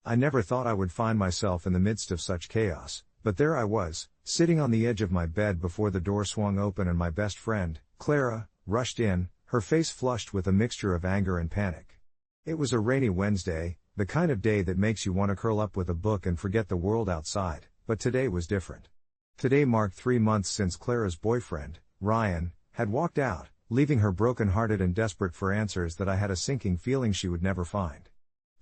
I never thought I would find myself in the midst of such chaos, but there I was, sitting on the edge of my bed before the door swung open and my best friend, Clara, rushed in, her face flushed with a mixture of anger and panic. It was a rainy Wednesday, the kind of day that makes you want to curl up with a book and forget the world outside, but today was different. Today marked 3 months since Clara's boyfriend, Ryan, had walked out, leaving her broken-hearted and desperate for answers that I had a sinking feeling she would never find.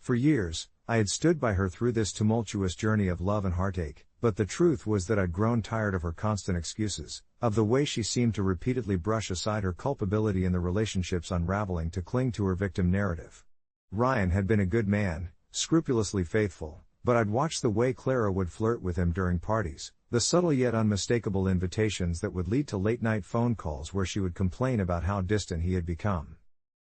For years, I had stood by her through this tumultuous journey of love and heartache, but the truth was that I'd grown tired of her constant excuses, of the way she seemed to repeatedly brush aside her culpability in the relationship's unraveling to cling to her victim narrative. Ryan had been a good man, scrupulously faithful, but I'd watched the way Clara would flirt with him during parties, the subtle yet unmistakable invitations that would lead to late-night phone calls where she would complain about how distant he had become.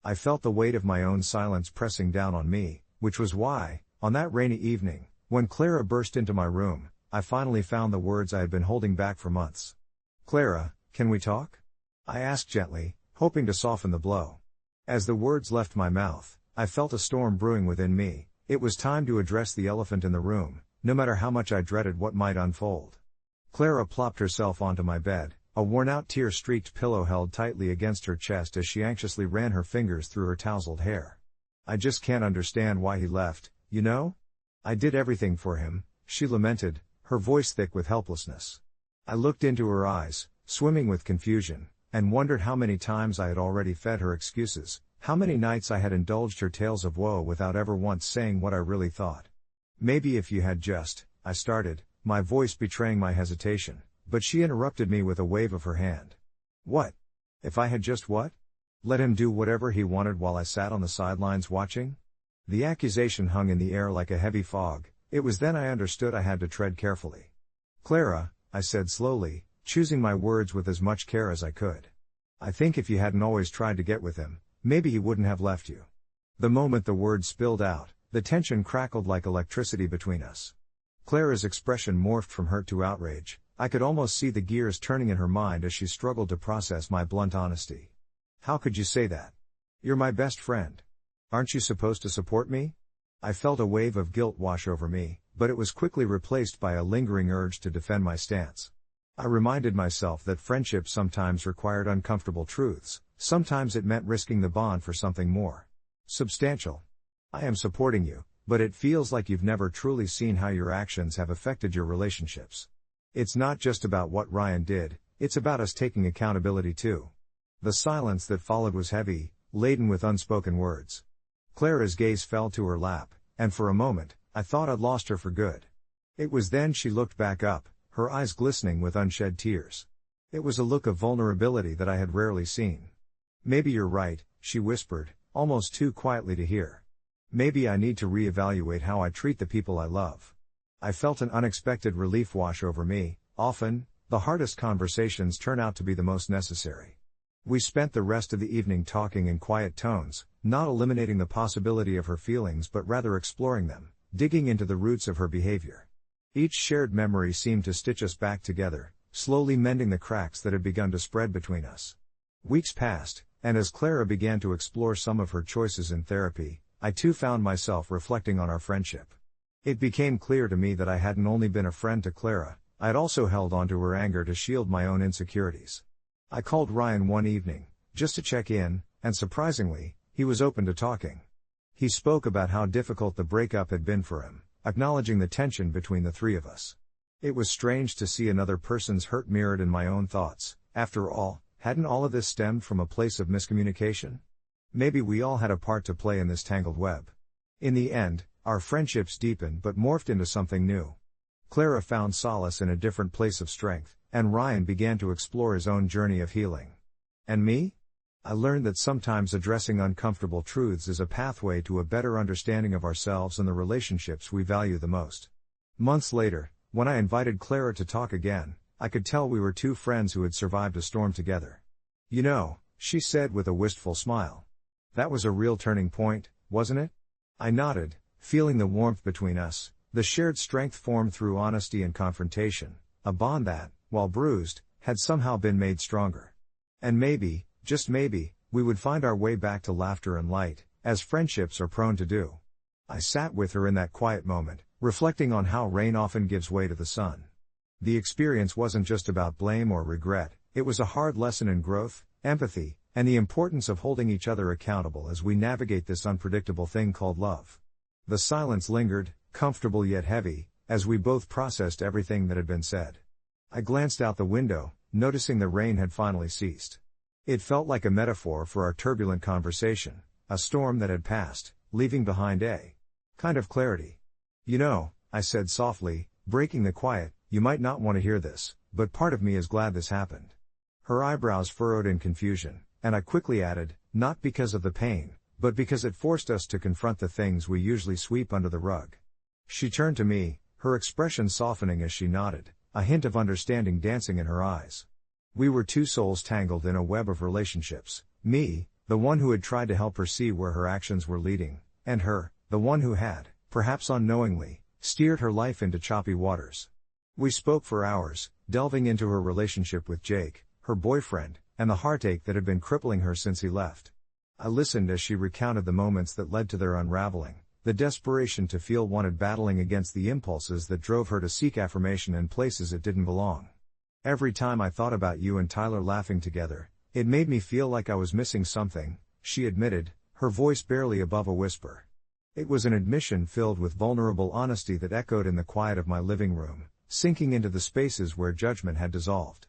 I felt the weight of my own silence pressing down on me, which was why, on that rainy evening, when Clara burst into my room, I finally found the words I had been holding back for months. "Clara, can we talk?" I asked gently, hoping to soften the blow. As the words left my mouth, I felt a storm brewing within me. It was time to address the elephant in the room, no matter how much I dreaded what might unfold. Clara plopped herself onto my bed, a worn-out tear-streaked pillow held tightly against her chest as she anxiously ran her fingers through her tousled hair. "I just can't understand why he left, you know? I did everything for him," she lamented, her voice thick with helplessness. I looked into her eyes, swimming with confusion, and wondered how many times I had already fed her excuses, how many nights I had indulged her tales of woe without ever once saying what I really thought. "Maybe if you had just," I started, my voice betraying my hesitation, but she interrupted me with a wave of her hand. "What? If I had just what? Let him do whatever he wanted while I sat on the sidelines watching?" The accusation hung in the air like a heavy fog. It was then I understood I had to tread carefully. "Clara," I said slowly, choosing my words with as much care as I could. "I think if you hadn't always tried to get with him, maybe he wouldn't have left you." The moment the words spilled out, the tension crackled like electricity between us. Clara's expression morphed from hurt to outrage. I could almost see the gears turning in her mind as she struggled to process my blunt honesty. "How could you say that? You're my best friend. Aren't you supposed to support me?" I felt a wave of guilt wash over me, but it was quickly replaced by a lingering urge to defend my stance. I reminded myself that friendship sometimes required uncomfortable truths, sometimes it meant risking the bond for something more substantial. "I am supporting you, but it feels like you've never truly seen how your actions have affected your relationships. It's not just about what Ryan did, it's about us taking accountability too." The silence that followed was heavy, laden with unspoken words. Clara's gaze fell to her lap, and for a moment, I thought I'd lost her for good. It was then she looked back up, her eyes glistening with unshed tears. It was a look of vulnerability that I had rarely seen. "Maybe you're right," she whispered, almost too quietly to hear. "Maybe I need to reevaluate how I treat the people I love." I felt an unexpected relief wash over me. Often, the hardest conversations turn out to be the most necessary. We spent the rest of the evening talking in quiet tones, not eliminating the possibility of her feelings but rather exploring them, digging into the roots of her behavior. Each shared memory seemed to stitch us back together, slowly mending the cracks that had begun to spread between us. Weeks passed, and as Clara began to explore some of her choices in therapy, I too found myself reflecting on our friendship. It became clear to me that I hadn't only been a friend to Clara, I had also held onto her anger to shield my own insecurities. I called Ryan one evening, just to check in, and surprisingly, he was open to talking. He spoke about how difficult the breakup had been for him, acknowledging the tension between the three of us. It was strange to see another person's hurt mirrored in my own thoughts. After all, hadn't all of this stemmed from a place of miscommunication? Maybe we all had a part to play in this tangled web. In the end, our friendships deepened but morphed into something new. Clara found solace in a different place of strength, and Ryan began to explore his own journey of healing. And me? I learned that sometimes addressing uncomfortable truths is a pathway to a better understanding of ourselves and the relationships we value the most. Months later, when I invited Clara to talk again, I could tell we were two friends who had survived a storm together. "You know," she said with a wistful smile. "That was a real turning point, wasn't it?" I nodded, feeling the warmth between us, the shared strength formed through honesty and confrontation, a bond that, while bruised, had somehow been made stronger. And maybe, just maybe, we would find our way back to laughter and light, as friendships are prone to do. I sat with her in that quiet moment, reflecting on how rain often gives way to the sun. The experience wasn't just about blame or regret, it was a hard lesson in growth, empathy, and the importance of holding each other accountable as we navigate this unpredictable thing called love. The silence lingered, comfortable yet heavy, as we both processed everything that had been said. I glanced out the window, noticing the rain had finally ceased. It felt like a metaphor for our turbulent conversation, a storm that had passed, leaving behind a kind of clarity. "You know," I said softly, breaking the quiet, "you might not want to hear this, but part of me is glad this happened." Her eyebrows furrowed in confusion, and I quickly added, "Not because of the pain, but because it forced us to confront the things we usually sweep under the rug." She turned to me, her expression softening as she nodded, a hint of understanding dancing in her eyes. We were two souls tangled in a web of relationships, me, the one who had tried to help her see where her actions were leading, and her, the one who had, perhaps unknowingly, steered her life into choppy waters. We spoke for hours, delving into her relationship with Jake, her boyfriend, and the heartache that had been crippling her since he left. I listened as she recounted the moments that led to their unraveling, the desperation to feel wanted battling against the impulses that drove her to seek affirmation in places it didn't belong. "Every time I thought about you and Tyler laughing together, it made me feel like I was missing something," she admitted, her voice barely above a whisper. It was an admission filled with vulnerable honesty that echoed in the quiet of my living room, sinking into the spaces where judgment had dissolved.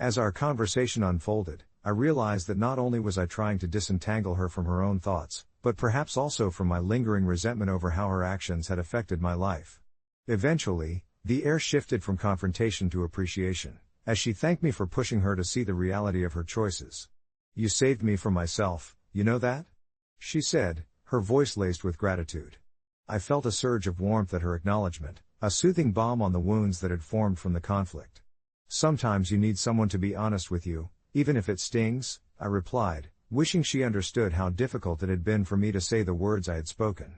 As our conversation unfolded, I realized that not only was I trying to disentangle her from her own thoughts, but perhaps also from my lingering resentment over how her actions had affected my life. Eventually, the air shifted from confrontation to appreciation, as she thanked me for pushing her to see the reality of her choices. "You saved me from myself, you know that?" she said, her voice laced with gratitude. I felt a surge of warmth at her acknowledgement, a soothing balm on the wounds that had formed from the conflict. "Sometimes you need someone to be honest with you, even if it stings," I replied, wishing she understood how difficult it had been for me to say the words I had spoken.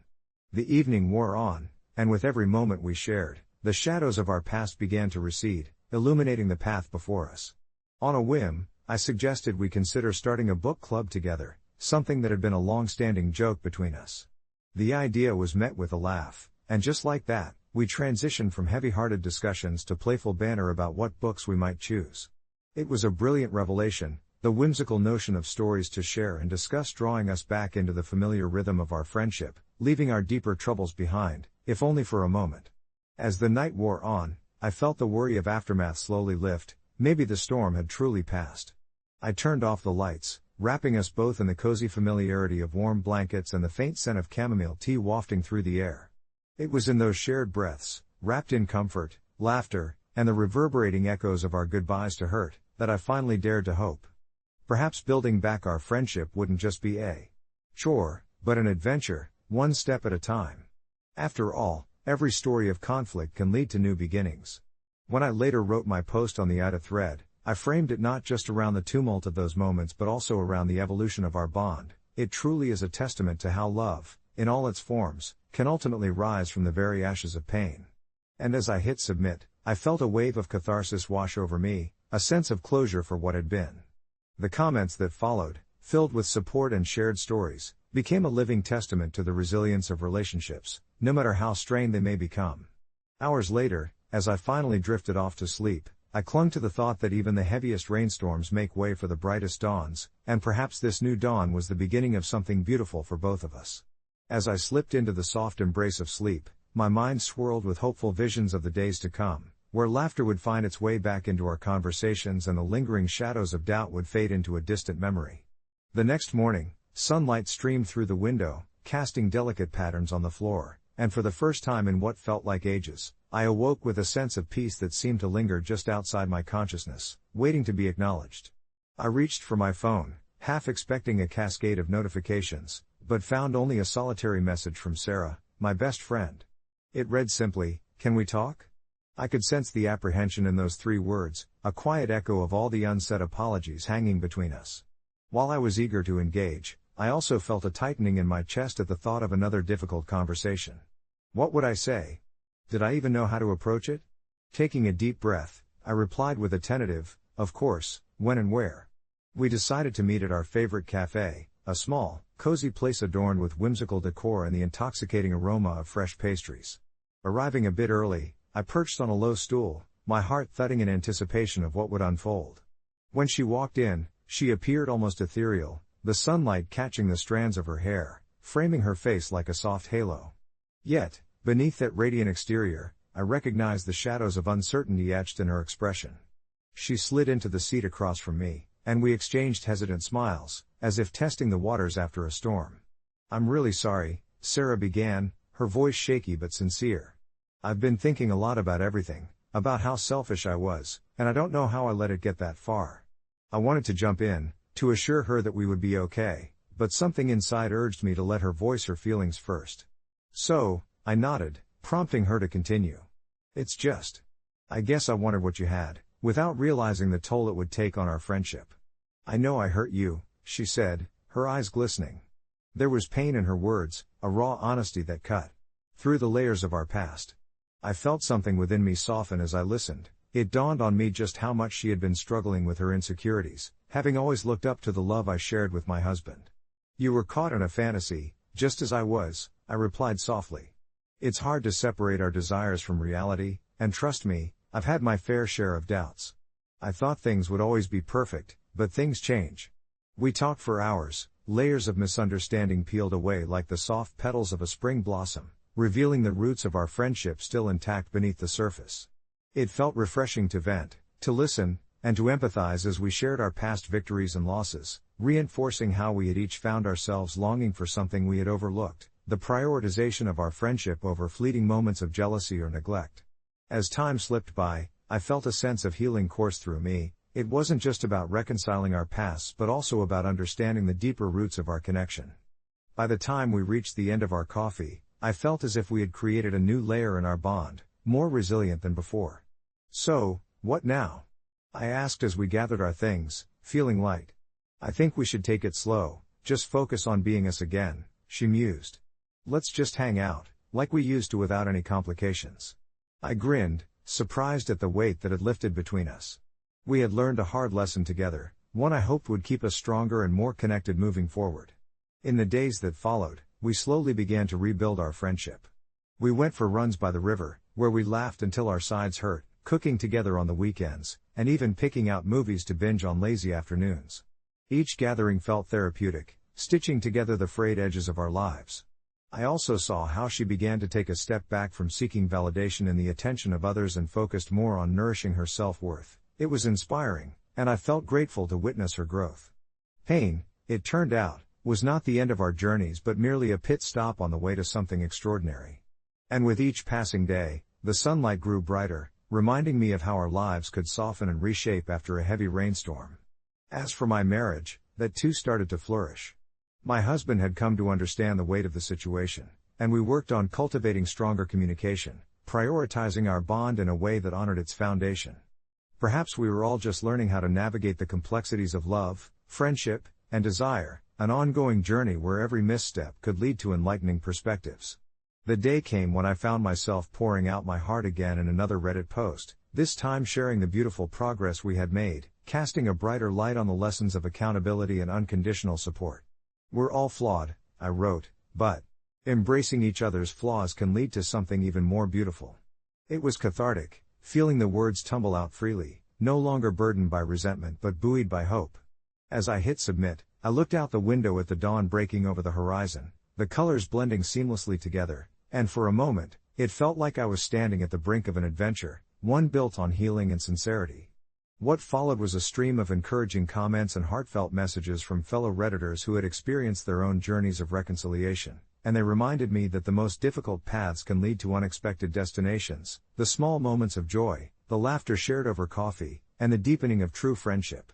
The evening wore on, and with every moment we shared, the shadows of our past began to recede, illuminating the path before us. On a whim, I suggested we consider starting a book club together, something that had been a long-standing joke between us. The idea was met with a laugh, and just like that, we transitioned from heavy-hearted discussions to playful banter about what books we might choose. It was a brilliant revelation, the whimsical notion of stories to share and discuss drawing us back into the familiar rhythm of our friendship, leaving our deeper troubles behind, if only for a moment. As the night wore on, I felt the worry of aftermath slowly lift, maybe the storm had truly passed. I turned off the lights, wrapping us both in the cozy familiarity of warm blankets and the faint scent of chamomile tea wafting through the air. It was in those shared breaths, wrapped in comfort, laughter, and the reverberating echoes of our goodbyes to hurt, that I finally dared to hope. Perhaps building back our friendship wouldn't just be a chore, but an adventure, one step at a time. After all, every story of conflict can lead to new beginnings. When I later wrote my post on the AITA thread, I framed it not just around the tumult of those moments but also around the evolution of our bond. It truly is a testament to how love, in all its forms, can ultimately rise from the very ashes of pain. And as I hit submit, I felt a wave of catharsis wash over me, a sense of closure for what had been. The comments that followed, filled with support and shared stories, became a living testament to the resilience of relationships, no matter how strained they may become. Hours later, as I finally drifted off to sleep, I clung to the thought that even the heaviest rainstorms make way for the brightest dawns, and perhaps this new dawn was the beginning of something beautiful for both of us. As I slipped into the soft embrace of sleep, my mind swirled with hopeful visions of the days to come, where laughter would find its way back into our conversations and the lingering shadows of doubt would fade into a distant memory. The next morning, sunlight streamed through the window, casting delicate patterns on the floor, and for the first time in what felt like ages, I awoke with a sense of peace that seemed to linger just outside my consciousness, waiting to be acknowledged. I reached for my phone, half expecting a cascade of notifications, but found only a solitary message from Sarah, my best friend. It read simply, "Can we talk?" I could sense the apprehension in those 3 words, a quiet echo of all the unsaid apologies hanging between us. While I was eager to engage, I also felt a tightening in my chest at the thought of another difficult conversation. What would I say? Did I even know how to approach it? Taking a deep breath, I replied with a tentative, "Of course, when and where?" We decided to meet at our favorite cafe, a small, cozy place adorned with whimsical decor and the intoxicating aroma of fresh pastries. Arriving a bit early, I perched on a low stool, my heart thudding in anticipation of what would unfold. When she walked in, she appeared almost ethereal, the sunlight catching the strands of her hair, framing her face like a soft halo. Yet, beneath that radiant exterior, I recognized the shadows of uncertainty etched in her expression. She slid into the seat across from me, and we exchanged hesitant smiles, as if testing the waters after a storm. "I'm really sorry," Sarah began, her voice shaky but sincere. "I've been thinking a lot about everything, about how selfish I was, and I don't know how I let it get that far." I wanted to jump in, to assure her that we would be okay, but something inside urged me to let her voice her feelings first. "So," I nodded, prompting her to continue. "It's just. I guess I wanted what you had, without realizing the toll it would take on our friendship." "I know I hurt you," she said, her eyes glistening. There was pain in her words, a raw honesty that cut through the layers of our past. I felt something within me soften as I listened. It dawned on me just how much she had been struggling with her insecurities, having always looked up to the love I shared with my husband. "You were caught in a fantasy, just as I was," I replied softly. "It's hard to separate our desires from reality, and trust me, I've had my fair share of doubts. I thought things would always be perfect, but things change." We talked for hours, layers of misunderstanding peeled away like the soft petals of a spring blossom, revealing the roots of our friendship still intact beneath the surface. It felt refreshing to vent, to listen, and to empathize as we shared our past victories and losses, reinforcing how we had each found ourselves longing for something we had overlooked, the prioritization of our friendship over fleeting moments of jealousy or neglect. As time slipped by, I felt a sense of healing course through me. It wasn't just about reconciling our pasts but also about understanding the deeper roots of our connection. By the time we reached the end of our coffee, I felt as if we had created a new layer in our bond, more resilient than before. "So, what now?" I asked as we gathered our things, feeling light. "I think we should take it slow, just focus on being us again," she mused. "Let's just hang out, like we used to without any complications." I grinned, surprised at the weight that had lifted between us. We had learned a hard lesson together, one I hoped would keep us stronger and more connected moving forward. In the days that followed, we slowly began to rebuild our friendship. We went for runs by the river, where we laughed until our sides hurt, cooking together on the weekends, and even picking out movies to binge on lazy afternoons. Each gathering felt therapeutic, stitching together the frayed edges of our lives. I also saw how she began to take a step back from seeking validation in the attention of others and focused more on nourishing her self-worth. It was inspiring, and I felt grateful to witness her growth. Pain, it turned out, was not the end of our journeys but merely a pit stop on the way to something extraordinary. And with each passing day, the sunlight grew brighter, reminding me of how our lives could soften and reshape after a heavy rainstorm. As for my marriage, that too started to flourish. My husband had come to understand the weight of the situation, and we worked on cultivating stronger communication, prioritizing our bond in a way that honored its foundation. Perhaps we were all just learning how to navigate the complexities of love, friendship, and desire, an ongoing journey where every misstep could lead to enlightening perspectives. The day came when I found myself pouring out my heart again in another Reddit post, this time sharing the beautiful progress we had made, casting a brighter light on the lessons of accountability and unconditional support. "We're all flawed," I wrote, "but embracing each other's flaws can lead to something even more beautiful." It was cathartic, feeling the words tumble out freely, no longer burdened by resentment but buoyed by hope. As I hit submit, I looked out the window at the dawn breaking over the horizon, the colors blending seamlessly together, and for a moment, it felt like I was standing at the brink of an adventure, one built on healing and sincerity. What followed was a stream of encouraging comments and heartfelt messages from fellow Redditors who had experienced their own journeys of reconciliation, and they reminded me that the most difficult paths can lead to unexpected destinations, the small moments of joy, the laughter shared over coffee, and the deepening of true friendship.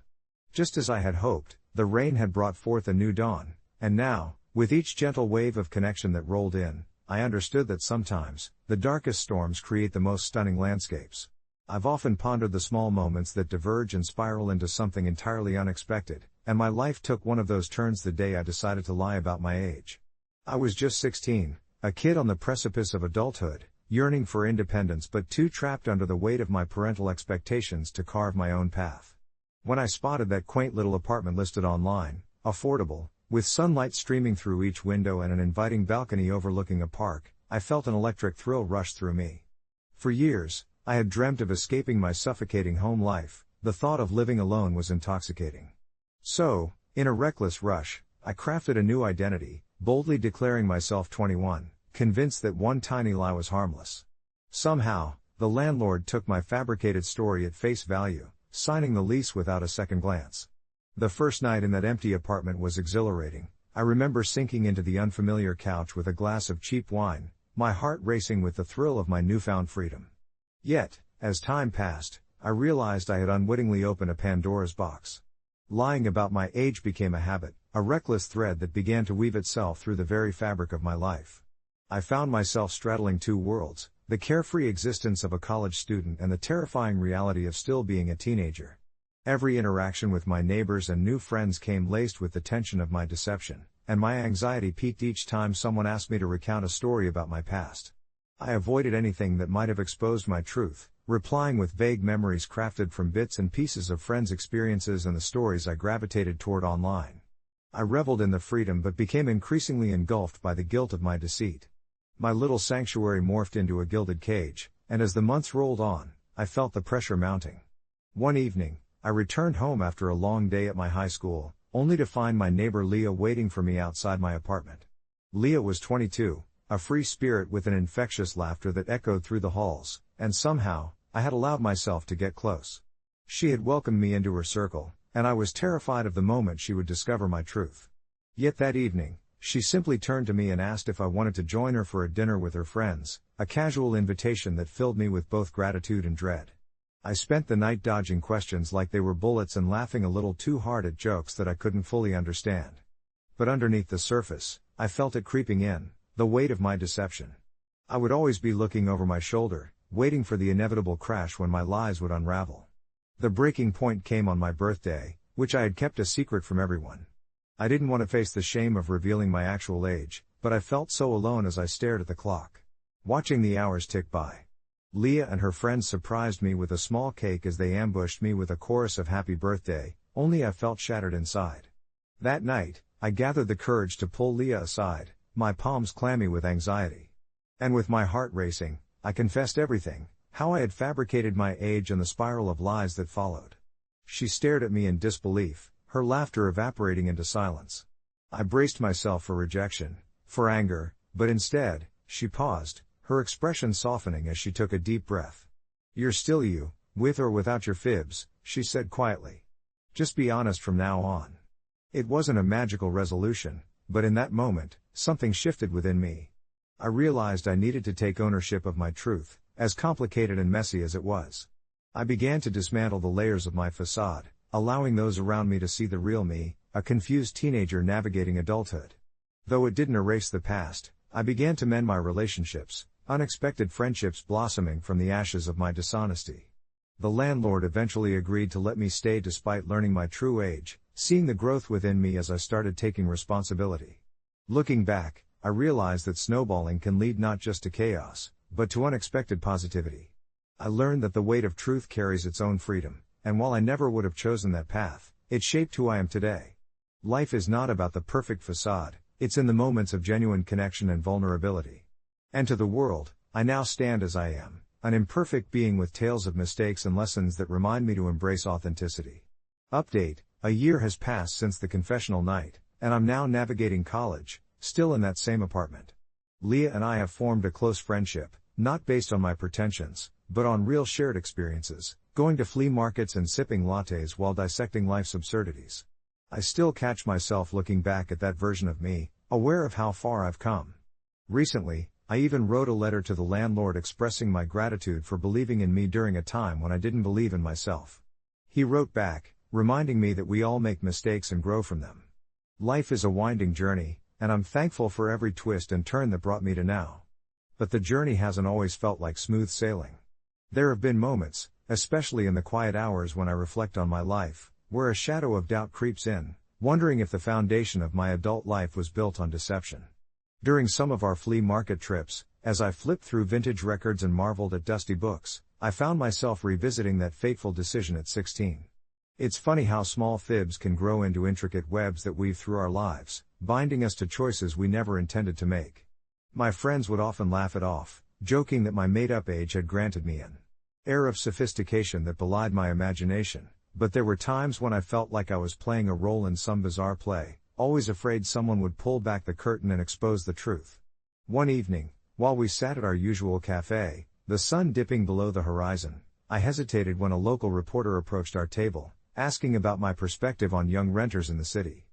Just as I had hoped, the rain had brought forth a new dawn, and now, with each gentle wave of connection that rolled in, I understood that sometimes, the darkest storms create the most stunning landscapes. I've often pondered the small moments that diverge and spiral into something entirely unexpected, and my life took one of those turns the day I decided to lie about my age. I was just 16, a kid on the precipice of adulthood, yearning for independence but too trapped under the weight of my parental expectations to carve my own path. When I spotted that quaint little apartment listed online, affordable, With sunlight streaming through each window and an inviting balcony overlooking a park, I felt an electric thrill rush through me. For years, I had dreamt of escaping my suffocating home life. The thought of living alone was intoxicating. So, in a reckless rush, I crafted a new identity, boldly declaring myself 21, convinced that one tiny lie was harmless. Somehow, the landlord took my fabricated story at face value, signing the lease without a second glance. The first night in that empty apartment was exhilarating. I remember sinking into the unfamiliar couch with a glass of cheap wine, my heart racing with the thrill of my newfound freedom. Yet, as time passed, I realized I had unwittingly opened a Pandora's box. Lying about my age became a habit, a reckless thread that began to weave itself through the very fabric of my life. I found myself straddling two worlds, the carefree existence of a college student and the terrifying reality of still being a teenager. Every interaction with my neighbors and new friends came laced with the tension of my deception, and my anxiety peaked each time someone asked me to recount a story about my past. I avoided anything that might have exposed my truth, replying with vague memories crafted from bits and pieces of friends' experiences and the stories I gravitated toward online. I reveled in the freedom but became increasingly engulfed by the guilt of my deceit. My little sanctuary morphed into a gilded cage, and as the months rolled on, I felt the pressure mounting. One evening, I returned home after a long day at my high school, only to find my neighbor Leah waiting for me outside my apartment. Leah was 22, a free spirit with an infectious laughter that echoed through the halls, and somehow, I had allowed myself to get close. She had welcomed me into her circle, and I was terrified of the moment she would discover my truth. Yet that evening, she simply turned to me and asked if I wanted to join her for a dinner with her friends, a casual invitation that filled me with both gratitude and dread. I spent the night dodging questions like they were bullets and laughing a little too hard at jokes that I couldn't fully understand. But underneath the surface, I felt it creeping in, the weight of my deception. I would always be looking over my shoulder, waiting for the inevitable crash when my lies would unravel. The breaking point came on my birthday, which I had kept a secret from everyone. I didn't want to face the shame of revealing my actual age, but I felt so alone as I stared at the clock, watching the hours tick by. Leah and her friends surprised me with a small cake as they ambushed me with a chorus of happy birthday, only I felt shattered inside. That night, I gathered the courage to pull Leah aside, my palms clammy with anxiety. And with my heart racing, I confessed everything, how I had fabricated my age and the spiral of lies that followed. She stared at me in disbelief, her laughter evaporating into silence. I braced myself for rejection, for anger, but instead, she paused, her expression softening as she took a deep breath. "You're still you, with or without your fibs," she said quietly. "Just be honest from now on." It wasn't a magical resolution, but in that moment, something shifted within me. I realized I needed to take ownership of my truth, as complicated and messy as it was. I began to dismantle the layers of my facade, allowing those around me to see the real me, a confused teenager navigating adulthood. Though it didn't erase the past, I began to mend my relationships, unexpected friendships blossoming from the ashes of my dishonesty. The landlord eventually agreed to let me stay despite learning my true age, seeing the growth within me as I started taking responsibility. Looking back, I realized that snowballing can lead not just to chaos, but to unexpected positivity. I learned that the weight of truth carries its own freedom, and while I never would have chosen that path, it shaped who I am today. Life is not about the perfect facade, it's in the moments of genuine connection and vulnerability. And to the world, I now stand as I am, an imperfect being with tales of mistakes and lessons that remind me to embrace authenticity. Update: a year has passed since the confessional night, and I'm now navigating college, still in that same apartment. Leah and I have formed a close friendship, not based on my pretensions, but on real shared experiences, going to flea markets and sipping lattes while dissecting life's absurdities. I still catch myself looking back at that version of me, aware of how far I've come. Recently, I even wrote a letter to the landlord expressing my gratitude for believing in me during a time when I didn't believe in myself. He wrote back, reminding me that we all make mistakes and grow from them. Life is a winding journey, and I'm thankful for every twist and turn that brought me to now. But the journey hasn't always felt like smooth sailing. There have been moments, especially in the quiet hours when I reflect on my life, where a shadow of doubt creeps in, wondering if the foundation of my adult life was built on deception. During some of our flea market trips, as I flipped through vintage records and marveled at dusty books, I found myself revisiting that fateful decision at 16. It's funny how small fibs can grow into intricate webs that weave through our lives, binding us to choices we never intended to make. My friends would often laugh it off, joking that my made-up age had granted me an air of sophistication that belied my imagination, but there were times when I felt like I was playing a role in some bizarre play, always afraid someone would pull back the curtain and expose the truth. One evening, while we sat at our usual cafe, the sun dipping below the horizon, I hesitated when a local reporter approached our table, asking about my perspective on young renters in the city.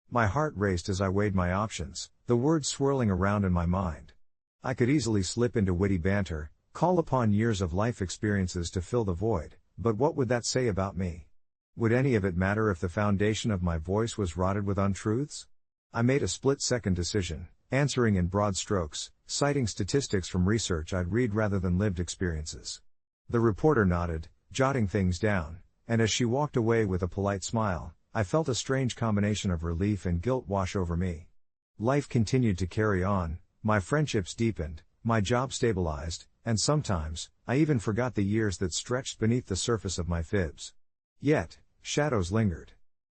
My heart raced as I weighed my options, the words swirling around in my mind. I could easily slip into witty banter, call upon years of life experiences to fill the void, but what would that say about me? Would any of it matter if the foundation of my voice was rotted with untruths? I made a split-second decision, answering in broad strokes, citing statistics from research I'd read rather than lived experiences. The reporter nodded, jotting things down, and as she walked away with a polite smile, I felt a strange combination of relief and guilt wash over me. Life continued to carry on, my friendships deepened, my job stabilized, and sometimes, I even forgot the years that stretched beneath the surface of my fibs. Yet, shadows lingered.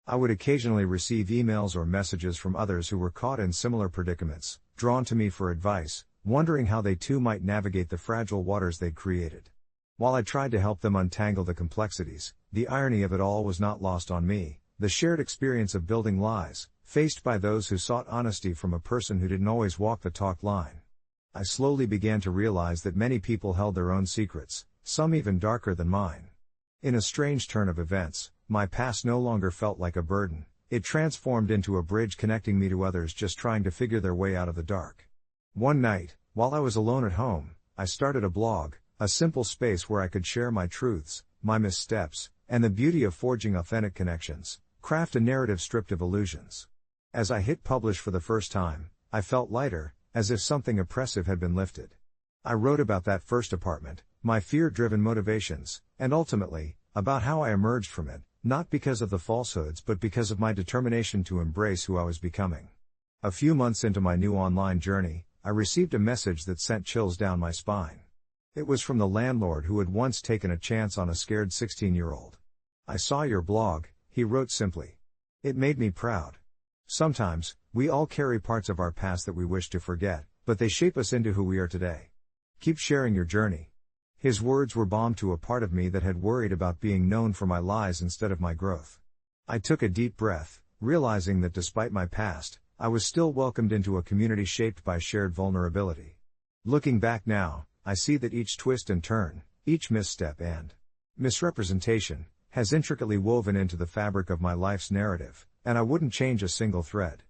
I would occasionally receive emails or messages from others who were caught in similar predicaments, drawn to me for advice, wondering how they too might navigate the fragile waters they'd created. While I tried to help them untangle the complexities, the irony of it all was not lost on me, the shared experience of building lies, faced by those who sought honesty from a person who didn't always walk the talk line. I slowly began to realize that many people held their own secrets, some even darker than mine. In a strange turn of events, my past no longer felt like a burden, it transformed into a bridge connecting me to others just trying to figure their way out of the dark. One night, while I was alone at home, I started a blog, a simple space where I could share my truths, my missteps, and the beauty of forging authentic connections, craft a narrative stripped of illusions. As I hit publish for the first time, I felt lighter, as if something oppressive had been lifted. I wrote about that first apartment, my fear-driven motivations, and ultimately, about how I emerged from it, not because of the falsehoods but because of my determination to embrace who I was becoming. A few months into my new online journey, I received a message that sent chills down my spine. It was from the landlord who had once taken a chance on a scared 16-year-old. "I saw your blog," he wrote simply. "It made me proud." Sometimes, we all carry parts of our past that we wish to forget, but they shape us into who we are today. Keep sharing your journey. His words were balm to a part of me that had worried about being known for my lies instead of my growth. I took a deep breath, realizing that despite my past, I was still welcomed into a community shaped by shared vulnerability. Looking back now, I see that each twist and turn, each misstep and misrepresentation, has intricately woven into the fabric of my life's narrative, and I wouldn't change a single thread.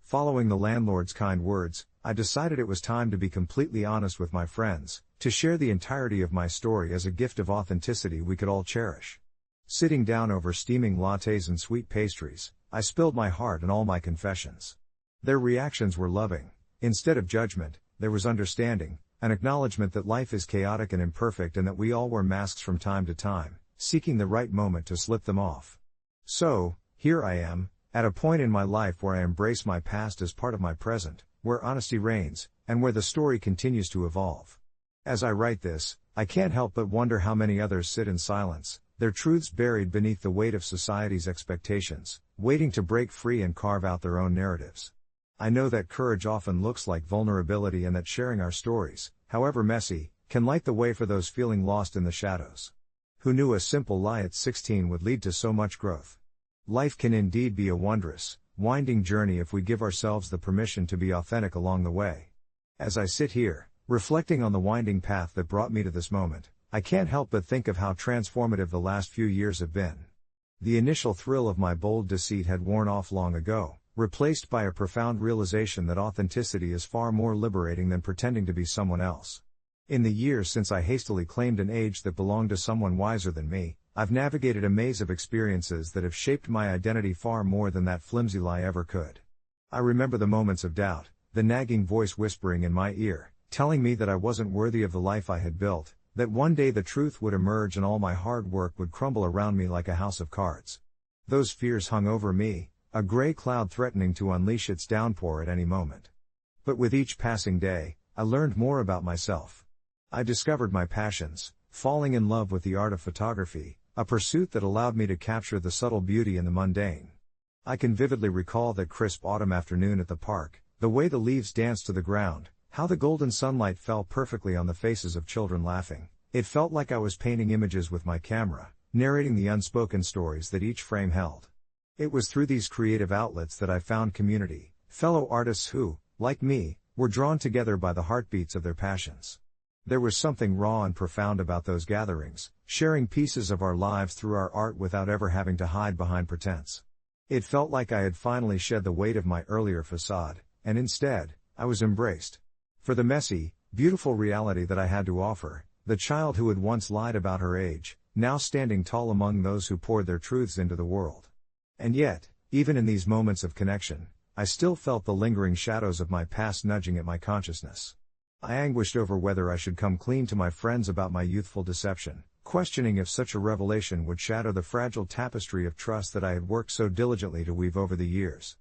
Following the landlord's kind words, I decided it was time to be completely honest with my friends, to share the entirety of my story as a gift of authenticity we could all cherish. Sitting down over steaming lattes and sweet pastries, I spilled my heart and all my confessions. Their reactions were loving. Instead of judgment, there was understanding, an acknowledgement that life is chaotic and imperfect and that we all wear masks from time to time, seeking the right moment to slip them off. So, here I am, at a point in my life where I embrace my past as part of my present, where honesty reigns, and where the story continues to evolve. As I write this, I can't help but wonder how many others sit in silence, their truths buried beneath the weight of society's expectations, waiting to break free and carve out their own narratives. I know that courage often looks like vulnerability and that sharing our stories, however messy, can light the way for those feeling lost in the shadows. Who knew a simple lie at 16 would lead to so much growth? Life can indeed be a wondrous, winding journey if we give ourselves the permission to be authentic along the way. As I sit here, reflecting on the winding path that brought me to this moment, I can't help but think of how transformative the last few years have been. The initial thrill of my bold deceit had worn off long ago, replaced by a profound realization that authenticity is far more liberating than pretending to be someone else. In the years since I hastily claimed an age that belonged to someone wiser than me, I've navigated a maze of experiences that have shaped my identity far more than that flimsy lie ever could. I remember the moments of doubt, the nagging voice whispering in my ear, telling me that I wasn't worthy of the life I had built, that one day the truth would emerge and all my hard work would crumble around me like a house of cards. Those fears hung over me, a gray cloud threatening to unleash its downpour at any moment. But with each passing day, I learned more about myself. I discovered my passions, falling in love with the art of photography, a pursuit that allowed me to capture the subtle beauty in the mundane. I can vividly recall that crisp autumn afternoon at the park, the way the leaves danced to the ground, how the golden sunlight fell perfectly on the faces of children laughing. It felt like I was painting images with my camera, narrating the unspoken stories that each frame held. It was through these creative outlets that I found community, fellow artists who, like me, were drawn together by the heartbeats of their passions. There was something raw and profound about those gatherings, sharing pieces of our lives through our art without ever having to hide behind pretense. It felt like I had finally shed the weight of my earlier facade, and instead, I was embraced. For the messy, beautiful reality that I had to offer, the child who had once lied about her age, now standing tall among those who poured their truths into the world. And yet, even in these moments of connection, I still felt the lingering shadows of my past nudging at my consciousness. I anguished over whether I should come clean to my friends about my youthful deception, questioning if such a revelation would shatter the fragile tapestry of trust that I had worked so diligently to weave over the years.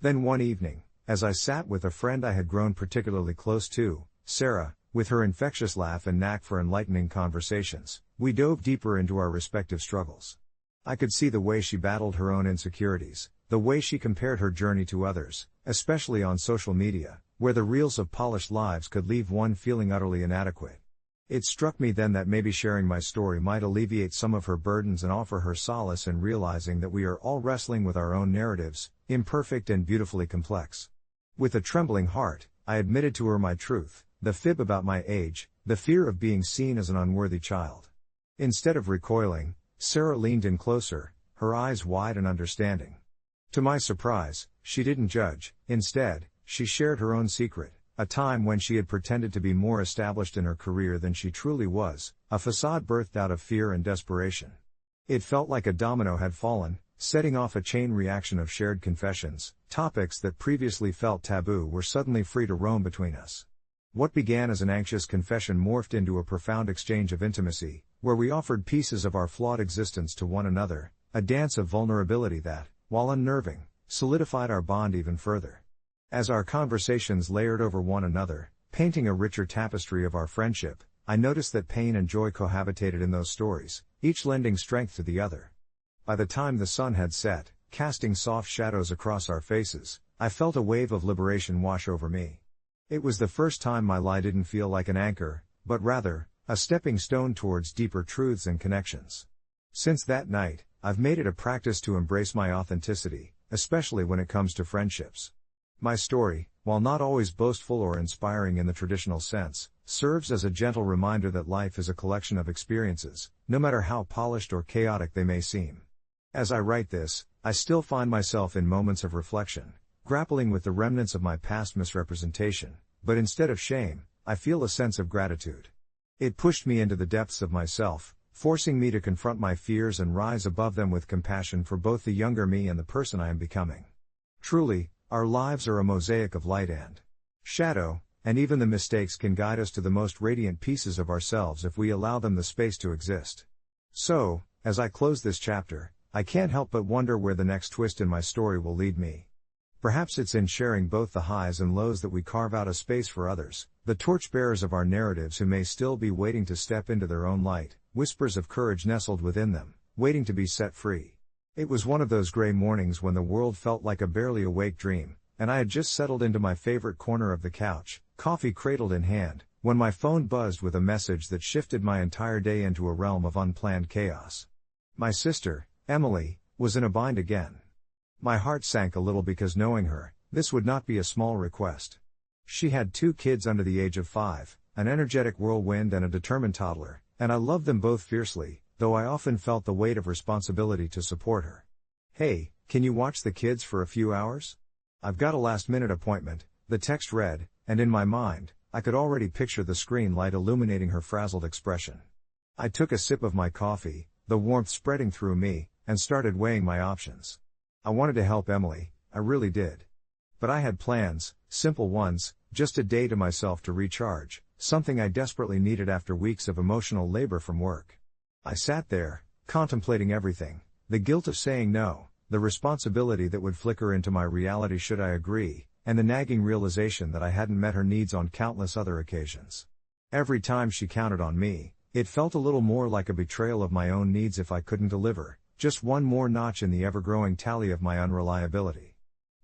Then one evening, as I sat with a friend I had grown particularly close to, Sarah, with her infectious laugh and knack for enlightening conversations, we dove deeper into our respective struggles. I could see the way she battled her own insecurities, the way she compared her journey to others, especially on social media, where the reels of polished lives could leave one feeling utterly inadequate. It struck me then that maybe sharing my story might alleviate some of her burdens and offer her solace in realizing that we are all wrestling with our own narratives, imperfect and beautifully complex. With a trembling heart, I admitted to her my truth, the fib about my age, the fear of being seen as an unworthy child. Instead of recoiling, Sarah leaned in closer, her eyes wide and understanding. To my surprise, she didn't judge. Instead, she shared her own secret, a time when she had pretended to be more established in her career than she truly was, a facade birthed out of fear and desperation. It felt like a domino had fallen, setting off a chain reaction of shared confessions. Topics that previously felt taboo were suddenly free to roam between us. What began as an anxious confession morphed into a profound exchange of intimacy, where we offered pieces of our flawed existence to one another, a dance of vulnerability that, while unnerving, solidified our bond even further. As our conversations layered over one another, painting a richer tapestry of our friendship, I noticed that pain and joy cohabitated in those stories, each lending strength to the other. By the time the sun had set, casting soft shadows across our faces, I felt a wave of liberation wash over me. It was the first time my lie didn't feel like an anchor, but rather, a stepping stone towards deeper truths and connections. Since that night, I've made it a practice to embrace my authenticity, especially when it comes to friendships. My story, while not always boastful or inspiring in the traditional sense, serves as a gentle reminder that life is a collection of experiences, no matter how polished or chaotic they may seem. As I write this, I still find myself in moments of reflection, grappling with the remnants of my past misrepresentation, but instead of shame, I feel a sense of gratitude. It pushed me into the depths of myself, forcing me to confront my fears and rise above them with compassion for both the younger me and the person I am becoming. Truly, our lives are a mosaic of light and shadow, and even the mistakes can guide us to the most radiant pieces of ourselves if we allow them the space to exist. So, as I close this chapter, I can't help but wonder where the next twist in my story will lead me. Perhaps it's in sharing both the highs and lows that we carve out a space for others, the torchbearers of our narratives who may still be waiting to step into their own light, whispers of courage nestled within them, waiting to be set free. It was one of those gray mornings when the world felt like a barely awake dream, and I had just settled into my favorite corner of the couch, coffee cradled in hand, when my phone buzzed with a message that shifted my entire day into a realm of unplanned chaos. My sister, Emily, was in a bind again. My heart sank a little because knowing her, this would not be a small request. She had 2 kids under the age of 5, an energetic whirlwind and a determined toddler, and I loved them both fiercely, though I often felt the weight of responsibility to support her. "Hey, can you watch the kids for a few hours? I've got a last-minute appointment," the text read, and in my mind, I could already picture the screen light illuminating her frazzled expression. I took a sip of my coffee, the warmth spreading through me, and started weighing my options. I wanted to help Emily, I really did. But I had plans, simple ones, just a day to myself to recharge, something I desperately needed after weeks of emotional labor from work. I sat there, contemplating everything, the guilt of saying no, the responsibility that would flicker into my reality should I agree, and the nagging realization that I hadn't met her needs on countless other occasions. Every time she counted on me, It felt a little more like a betrayal of my own needs if I couldn't deliver, just one more notch in the ever-growing tally of my unreliability.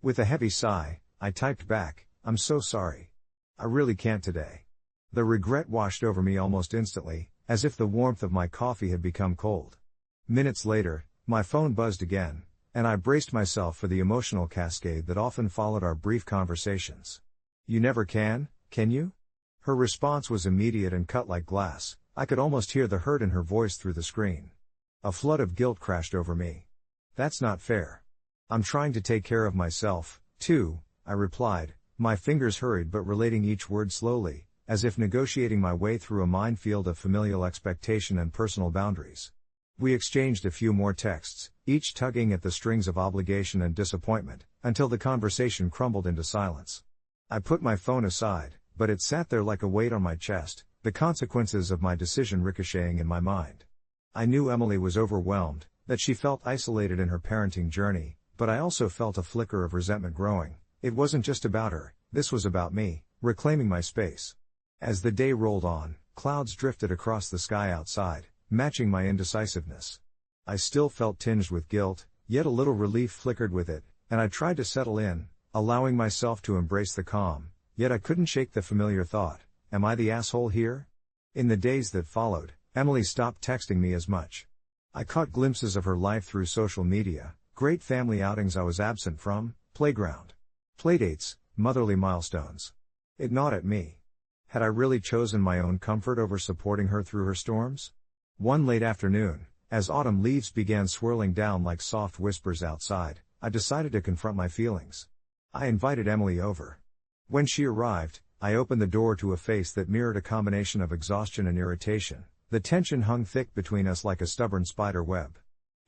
With a heavy sigh, I typed back, "I'm so sorry. I really can't today." The regret washed over me almost instantly, as if the warmth of my coffee had become cold. Minutes later, my phone buzzed again, and I braced myself for the emotional cascade that often followed our brief conversations. "You never can you?" Her response was immediate and cut like glass. I could almost hear the hurt in her voice through the screen. A flood of guilt crashed over me. "That's not fair. I'm trying to take care of myself, too," I replied, my fingers hurried but relating each word slowly, as if negotiating my way through a minefield of familial expectation and personal boundaries. We exchanged a few more texts, each tugging at the strings of obligation and disappointment, until the conversation crumbled into silence. I put my phone aside, but it sat there like a weight on my chest, the consequences of my decision ricocheting in my mind. I knew Emily was overwhelmed, that she felt isolated in her parenting journey, but I also felt a flicker of resentment growing. It wasn't just about her, this was about me, reclaiming my space. As the day rolled on, clouds drifted across the sky outside, matching my indecisiveness. I still felt tinged with guilt, yet a little relief flickered with it, and I tried to settle in, allowing myself to embrace the calm, yet I couldn't shake the familiar thought, am I the asshole here? In the days that followed, Emily stopped texting me as much. I caught glimpses of her life through social media, great family outings I was absent from, playground, playdates, motherly milestones. It gnawed at me. Had I really chosen my own comfort over supporting her through her storms? One late afternoon, as autumn leaves began swirling down like soft whispers outside, I decided to confront my feelings. I invited Emily over. When she arrived, I opened the door to a face that mirrored a combination of exhaustion and irritation. The tension hung thick between us like a stubborn spider web.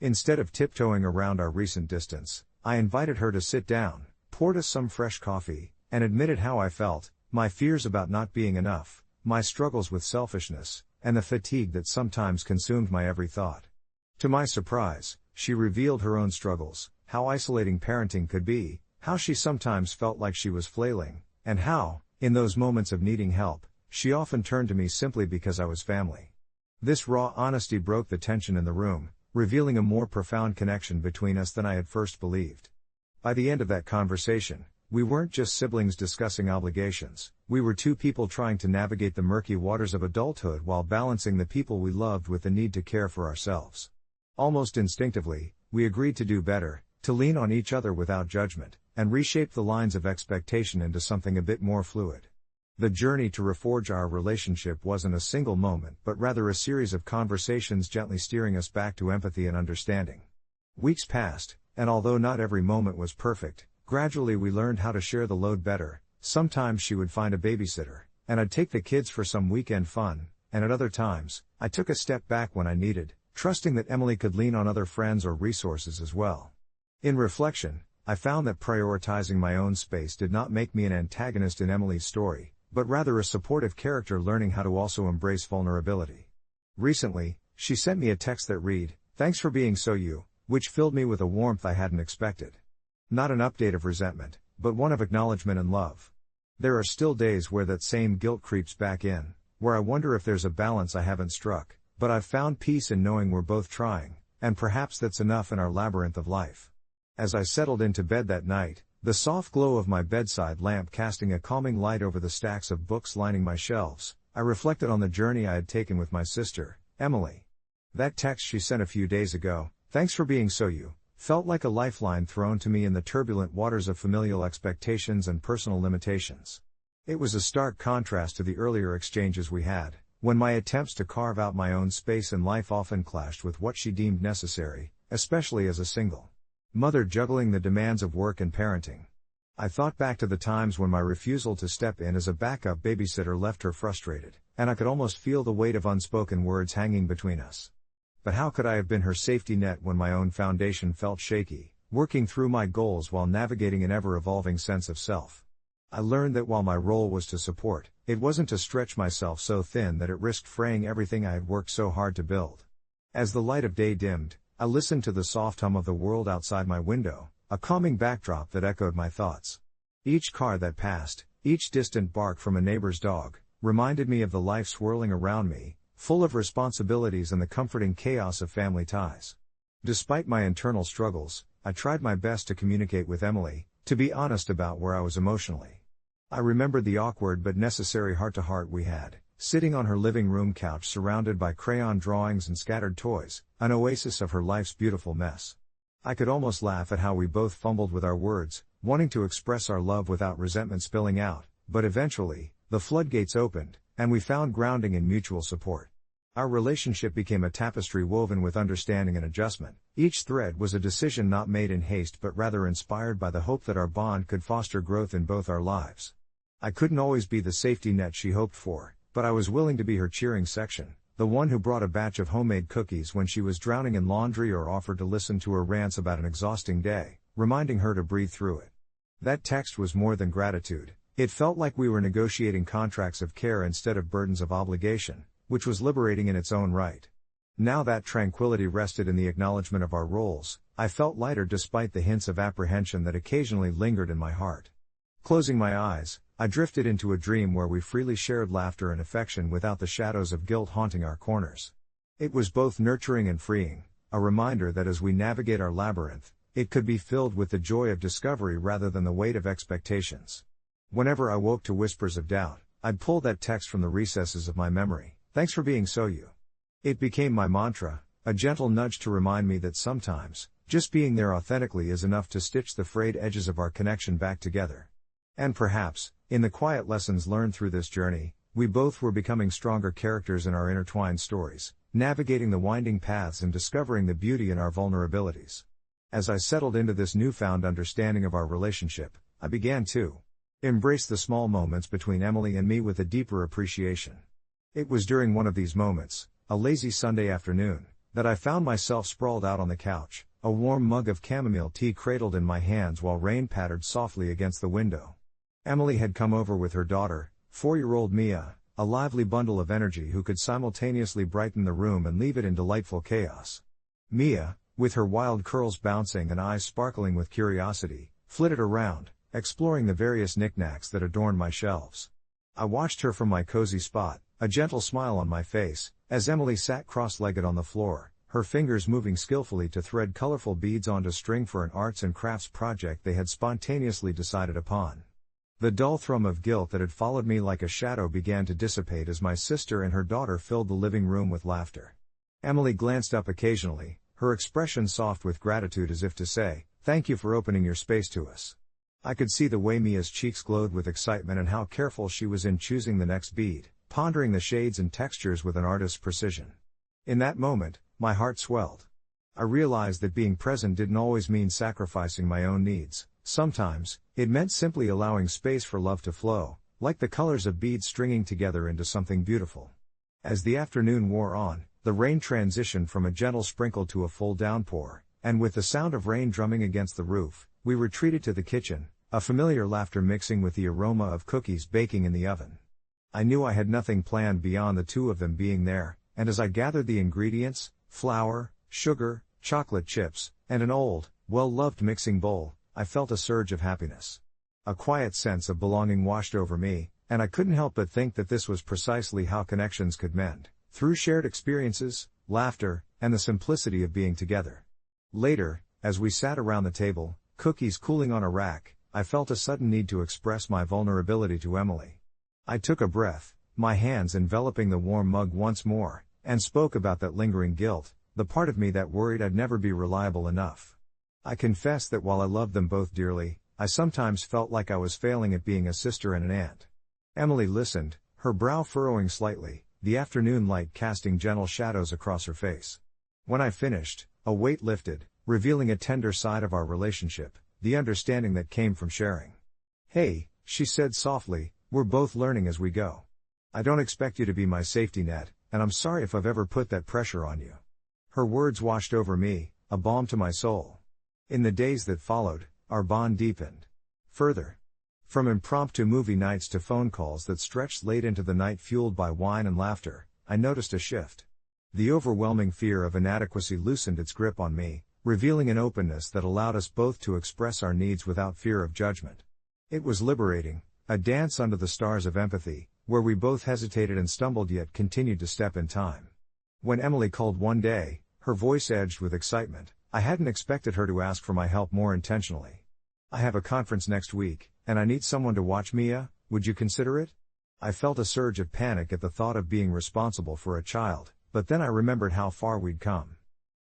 Instead of tiptoeing around our recent distance, I invited her to sit down, poured us some fresh coffee, and admitted how I felt, my fears about not being enough, my struggles with selfishness, and the fatigue that sometimes consumed my every thought. To my surprise, she revealed her own struggles, how isolating parenting could be, how she sometimes felt like she was flailing, and how, in those moments of needing help, she often turned to me simply because I was family. This raw honesty broke the tension in the room, revealing a more profound connection between us than I had first believed. By the end of that conversation, we weren't just siblings discussing obligations, we were two people trying to navigate the murky waters of adulthood while balancing the people we loved with the need to care for ourselves. Almost instinctively, we agreed to do better, to lean on each other without judgment, and reshape the lines of expectation into something a bit more fluid. The journey to reforge our relationship wasn't a single moment but rather a series of conversations gently steering us back to empathy and understanding. Weeks passed, and although not every moment was perfect, gradually we learned how to share the load better. Sometimes she would find a babysitter, and I'd take the kids for some weekend fun, and at other times, I took a step back when I needed, trusting that Emily could lean on other friends or resources as well. In reflection, I found that prioritizing my own space did not make me an antagonist in Emily's story, but rather a supportive character learning how to also embrace vulnerability. Recently, she sent me a text that read, "Thanks for being so you," which filled me with a warmth I hadn't expected. Not an update of resentment, but one of acknowledgement and love. There are still days where that same guilt creeps back in, where I wonder if there's a balance I haven't struck, but I've found peace in knowing we're both trying, and perhaps that's enough in our labyrinth of life. As I settled into bed that night, the soft glow of my bedside lamp casting a calming light over the stacks of books lining my shelves, I reflected on the journey I had taken with my sister, Emily. That text she sent a few days ago, "Thanks for being so you," felt like a lifeline thrown to me in the turbulent waters of familial expectations and personal limitations. It was a stark contrast to the earlier exchanges we had, when my attempts to carve out my own space in life often clashed with what she deemed necessary, especially as a single mother juggling the demands of work and parenting. I thought back to the times when my refusal to step in as a backup babysitter left her frustrated, and I could almost feel the weight of unspoken words hanging between us. But how could I have been her safety net when my own foundation felt shaky, working through my goals while navigating an ever-evolving sense of self? I learned that while my role was to support, it wasn't to stretch myself so thin that it risked fraying everything I had worked so hard to build. As the light of day dimmed, I listened to the soft hum of the world outside my window, a calming backdrop that echoed my thoughts. Each car that passed, each distant bark from a neighbor's dog, reminded me of the life swirling around me, full of responsibilities and the comforting chaos of family ties. Despite my internal struggles, I tried my best to communicate with Emily, to be honest about where I was emotionally. I remembered the awkward but necessary heart-to-heart we had, sitting on her living room couch surrounded by crayon drawings and scattered toys, an oasis of her life's beautiful mess. I could almost laugh at how we both fumbled with our words, wanting to express our love without resentment spilling out, but eventually, the floodgates opened, and we found grounding in mutual support. Our relationship became a tapestry woven with understanding and adjustment. Each thread was a decision not made in haste but rather inspired by the hope that our bond could foster growth in both our lives. I couldn't always be the safety net she hoped for, but I was willing to be her cheering section, the one who brought a batch of homemade cookies when she was drowning in laundry or offered to listen to her rants about an exhausting day, reminding her to breathe through it. That text was more than gratitude. It felt like we were negotiating contracts of care instead of burdens of obligation, which was liberating in its own right. Now that tranquility rested in the acknowledgement of our roles, I felt lighter despite the hints of apprehension that occasionally lingered in my heart. Closing my eyes, I drifted into a dream where we freely shared laughter and affection without the shadows of guilt haunting our corners. It was both nurturing and freeing, a reminder that as we navigate our labyrinth, it could be filled with the joy of discovery rather than the weight of expectations. Whenever I woke to whispers of doubt, I'd pull that text from the recesses of my memory. Thanks for being so you. It became my mantra, a gentle nudge to remind me that sometimes, just being there authentically is enough to stitch the frayed edges of our connection back together. And perhaps, in the quiet lessons learned through this journey, we both were becoming stronger characters in our intertwined stories, navigating the winding paths and discovering the beauty in our vulnerabilities. As I settled into this newfound understanding of our relationship, I began to embrace the small moments between Emily and me with a deeper appreciation. It was during one of these moments, a lazy Sunday afternoon, that I found myself sprawled out on the couch, a warm mug of chamomile tea cradled in my hands while rain pattered softly against the window. Emily had come over with her daughter, 4-year-old Mia, a lively bundle of energy who could simultaneously brighten the room and leave it in delightful chaos. Mia, with her wild curls bouncing and eyes sparkling with curiosity, flitted around, exploring the various knickknacks that adorned my shelves. I watched her from my cozy spot, a gentle smile on my face, as Emily sat cross-legged on the floor, her fingers moving skillfully to thread colorful beads onto string for an arts and crafts project they had spontaneously decided upon. The dull thrum of guilt that had followed me like a shadow began to dissipate as my sister and her daughter filled the living room with laughter. Emily glanced up occasionally, her expression soft with gratitude as if to say, "Thank you for opening your space to us." I could see the way Mia's cheeks glowed with excitement and how careful she was in choosing the next bead, pondering the shades and textures with an artist's precision. In that moment, my heart swelled. I realized that being present didn't always mean sacrificing my own needs. Sometimes, it meant simply allowing space for love to flow, like the colors of beads stringing together into something beautiful. As the afternoon wore on, the rain transitioned from a gentle sprinkle to a full downpour, and with the sound of rain drumming against the roof, we retreated to the kitchen, a familiar laughter mixing with the aroma of cookies baking in the oven. I knew I had nothing planned beyond the two of them being there, and as I gathered the ingredients, flour, sugar, chocolate chips, and an old, well-loved mixing bowl, I felt a surge of happiness. A quiet sense of belonging washed over me, and I couldn't help but think that this was precisely how connections could mend, through shared experiences, laughter, and the simplicity of being together. Later, as we sat around the table, cookies cooling on a rack, I felt a sudden need to express my vulnerability to Emily. I took a breath, my hands enveloping the warm mug once more, and spoke about that lingering guilt, the part of me that worried I'd never be reliable enough. I confessed that while I loved them both dearly, I sometimes felt like I was failing at being a sister and an aunt. Emily listened, her brow furrowing slightly, the afternoon light casting gentle shadows across her face. When I finished, a weight lifted, revealing a tender side of our relationship, the understanding that came from sharing. "Hey," she said softly, "we're both learning as we go. I don't expect you to be my safety net, and I'm sorry if I've ever put that pressure on you." Her words washed over me, a balm to my soul. In the days that followed, our bond deepened. Further. From impromptu movie nights to phone calls that stretched late into the night fueled by wine and laughter, I noticed a shift. The overwhelming fear of inadequacy loosened its grip on me, revealing an openness that allowed us both to express our needs without fear of judgment. It was liberating, a dance under the stars of empathy, where we both hesitated and stumbled yet continued to step in time. When Emily called one day, her voice edged with excitement, I hadn't expected her to ask for my help more intentionally. "I have a conference next week, and I need someone to watch Mia, would you consider it?" I felt a surge of panic at the thought of being responsible for a child, but then I remembered how far we'd come.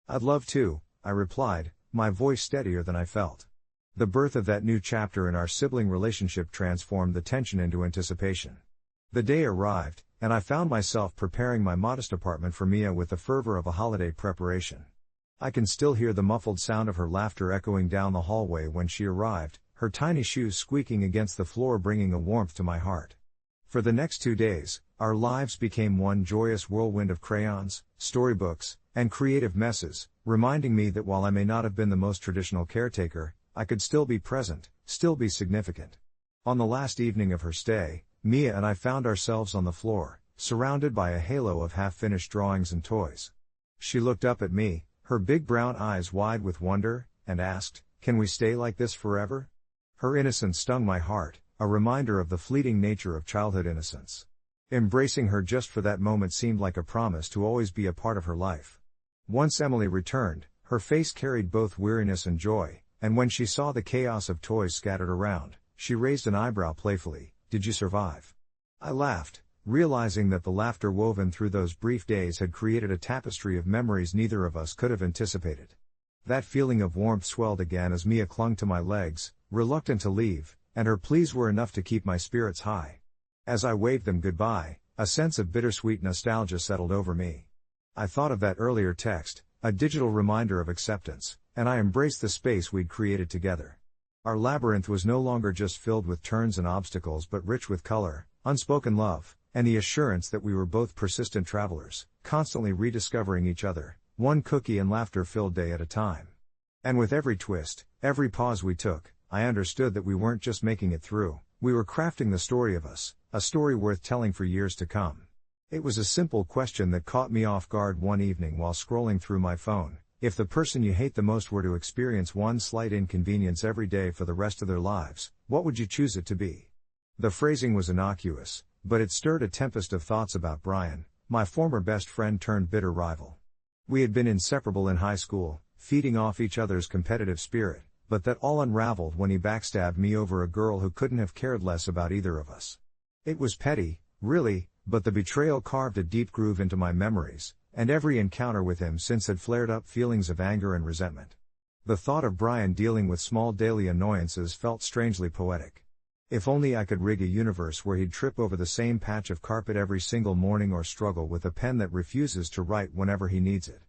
"I'd love to," I replied, my voice steadier than I felt. The birth of that new chapter in our sibling relationship transformed the tension into anticipation. The day arrived, and I found myself preparing my modest apartment for Mia with the fervor of a holiday preparation. I can still hear the muffled sound of her laughter echoing down the hallway when she arrived, her tiny shoes squeaking against the floor bringing a warmth to my heart. For the next 2 days, our lives became one joyous whirlwind of crayons, storybooks, and creative messes, reminding me that while I may not have been the most traditional caretaker, I could still be present, still be significant. On the last evening of her stay, Mia and I found ourselves on the floor, surrounded by a halo of half-finished drawings and toys. She looked up at me, her big brown eyes wide with wonder, and asked, "Can we stay like this forever?" Her innocence stung my heart, a reminder of the fleeting nature of childhood innocence. Embracing her just for that moment seemed like a promise to always be a part of her life. Once Emily returned, her face carried both weariness and joy, and when she saw the chaos of toys scattered around, she raised an eyebrow playfully. "Did you survive?" I laughed, realizing that the laughter woven through those brief days had created a tapestry of memories neither of us could have anticipated. That feeling of warmth swelled again as Mia clung to my legs, reluctant to leave, and her pleas were enough to keep my spirits high. As I waved them goodbye, a sense of bittersweet nostalgia settled over me. I thought of that earlier text, a digital reminder of acceptance, and I embraced the space we'd created together. Our labyrinth was no longer just filled with turns and obstacles but rich with color, unspoken love, and the assurance that we were both persistent travelers, constantly rediscovering each other, one cookie and laughter-filled day at a time. And with every twist, every pause we took, I understood that we weren't just making it through, we were crafting the story of us, a story worth telling for years to come. It was a simple question that caught me off guard one evening while scrolling through my phone. If the person you hate the most were to experience one slight inconvenience every day for the rest of their lives, what would you choose it to be? The phrasing was innocuous, but it stirred a tempest of thoughts about Brian, my former best friend turned bitter rival. We had been inseparable in high school, feeding off each other's competitive spirit, but that all unraveled when he backstabbed me over a girl who couldn't have cared less about either of us. It was petty, really, but the betrayal carved a deep groove into my memories, and every encounter with him since had flared up feelings of anger and resentment. The thought of Brian dealing with small daily annoyances felt strangely poetic. If only I could rig a universe where he'd trip over the same patch of carpet every single morning or struggle with a pen that refuses to write whenever he needs it.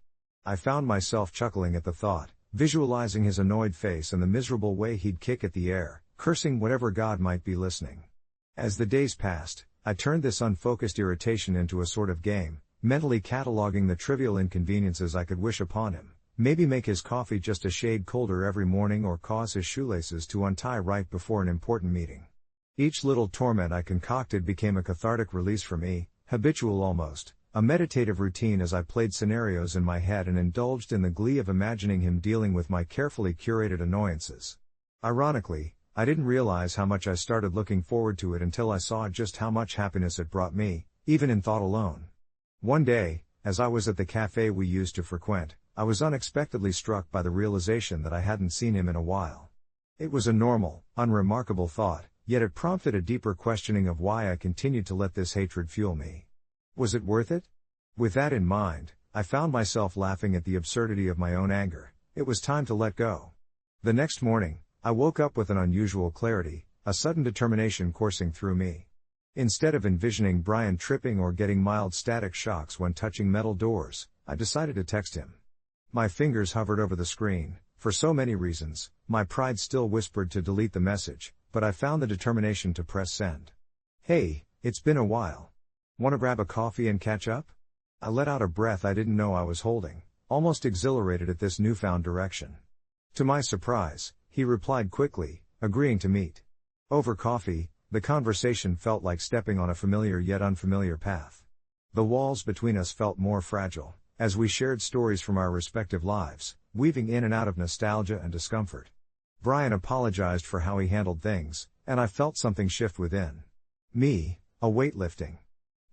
I found myself chuckling at the thought, visualizing his annoyed face and the miserable way he'd kick at the air, cursing whatever god might be listening. As the days passed, I turned this unfocused irritation into a sort of game, mentally cataloging the trivial inconveniences I could wish upon him, maybe make his coffee just a shade colder every morning or cause his shoelaces to untie right before an important meeting. Each little torment I concocted became a cathartic release for me, habitual almost, a meditative routine as I played scenarios in my head and indulged in the glee of imagining him dealing with my carefully curated annoyances. Ironically, I didn't realize how much I started looking forward to it until I saw just how much happiness it brought me, even in thought alone. One day, as I was at the cafe we used to frequent, I was unexpectedly struck by the realization that I hadn't seen him in a while. It was a normal, unremarkable thought, yet it prompted a deeper questioning of why I continued to let this hatred fuel me. Was it worth it? With that in mind, I found myself laughing at the absurdity of my own anger. It was time to let go. The next morning, I woke up with an unusual clarity, a sudden determination coursing through me. Instead of envisioning Brian tripping or getting mild static shocks when touching metal doors, I decided to text him. My fingers hovered over the screen. For so many reasons, my pride still whispered to delete the message, but I found the determination to press send. "Hey, it's been a while. Want to grab a coffee and catch up?" I let out a breath I didn't know I was holding, almost exhilarated at this newfound direction. To my surprise, he replied quickly, agreeing to meet. Over coffee, the conversation felt like stepping on a familiar yet unfamiliar path. The walls between us felt more fragile, as we shared stories from our respective lives, weaving in and out of nostalgia and discomfort. Brian apologized for how he handled things, and I felt something shift within me. a weight lifting.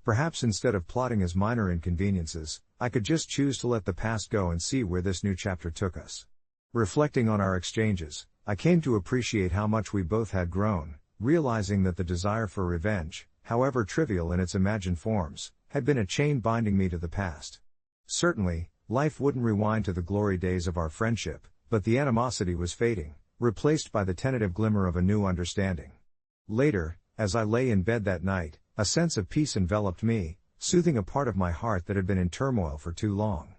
Perhaps instead of plotting as minor inconveniences, I could just choose to let the past go and see where this new chapter took us. Reflecting on our exchanges, I came to appreciate how much we both had grown, realizing that the desire for revenge, however trivial in its imagined forms, had been a chain binding me to the past. Certainly, life wouldn't rewind to the glory days of our friendship, but the animosity was fading, replaced by the tentative glimmer of a new understanding. Later, as I lay in bed that night, a sense of peace enveloped me, soothing a part of my heart that had been in turmoil for too long.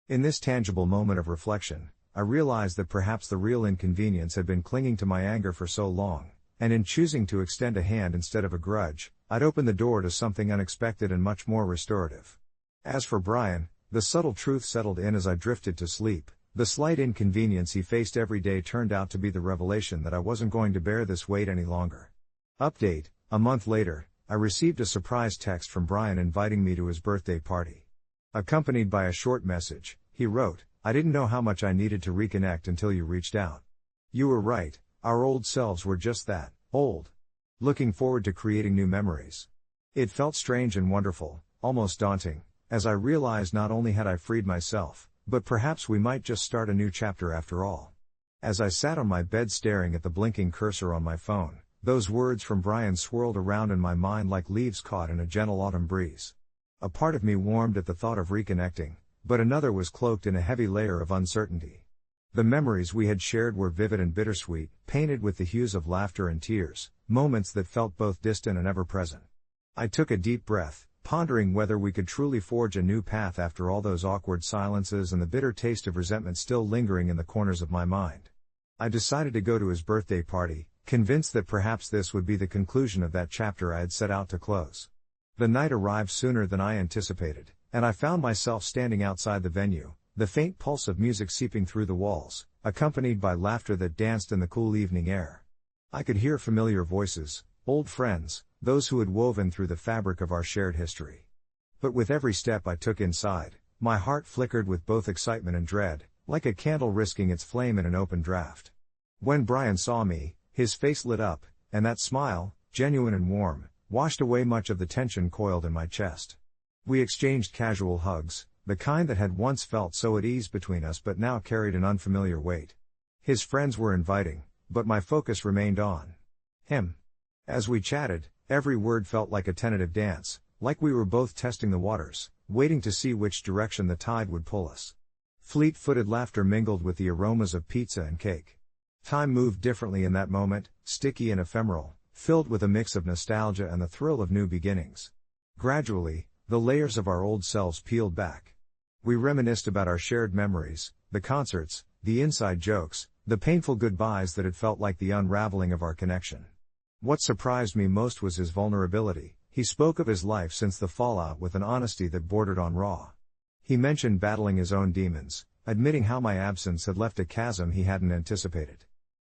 In this tangible moment of reflection, I realized that perhaps the real inconvenience had been clinging to my anger for so long, and in choosing to extend a hand instead of a grudge, I'd opened the door to something unexpected and much more restorative. As for Brian, the subtle truth settled in as I drifted to sleep. The slight inconvenience he faced every day turned out to be the revelation that I wasn't going to bear this weight any longer. Update: a month later, I received a surprise text from Brian inviting me to his birthday party. Accompanied by a short message, he wrote, "I didn't know how much I needed to reconnect until you reached out. You were right, our old selves were just that, old. Looking forward to creating new memories." It felt strange and wonderful, almost daunting, as I realized not only had I freed myself, but perhaps we might just start a new chapter after all. As I sat on my bed staring at the blinking cursor on my phone, those words from Brian swirled around in my mind like leaves caught in a gentle autumn breeze. A part of me warmed at the thought of reconnecting, but another was cloaked in a heavy layer of uncertainty. The memories we had shared were vivid and bittersweet, painted with the hues of laughter and tears, moments that felt both distant and ever-present. I took a deep breath, pondering whether we could truly forge a new path after all those awkward silences and the bitter taste of resentment still lingering in the corners of my mind. I decided to go to his birthday party, convinced that perhaps this would be the conclusion of that chapter I had set out to close. The night arrived sooner than I anticipated, and I found myself standing outside the venue, the faint pulse of music seeping through the walls, accompanied by laughter that danced in the cool evening air. I could hear familiar voices, old friends, those who had woven through the fabric of our shared history. But with every step I took inside, my heart flickered with both excitement and dread, like a candle risking its flame in an open draft. When Brian saw me, his face lit up, and that smile, genuine and warm, washed away much of the tension coiled in my chest. We exchanged casual hugs, the kind that had once felt so at ease between us but now carried an unfamiliar weight. His friends were inviting, but my focus remained on him. As we chatted, every word felt like a tentative dance, like we were both testing the waters, waiting to see which direction the tide would pull us. Fleet-footed laughter mingled with the aromas of pizza and cake. Time moved differently in that moment, sticky and ephemeral, filled with a mix of nostalgia and the thrill of new beginnings. Gradually, the layers of our old selves peeled back. We reminisced about our shared memories, the concerts, the inside jokes, the painful goodbyes that had felt like the unraveling of our connection. What surprised me most was his vulnerability. He spoke of his life since the fallout with an honesty that bordered on raw. He mentioned battling his own demons, admitting how my absence had left a chasm he hadn't anticipated.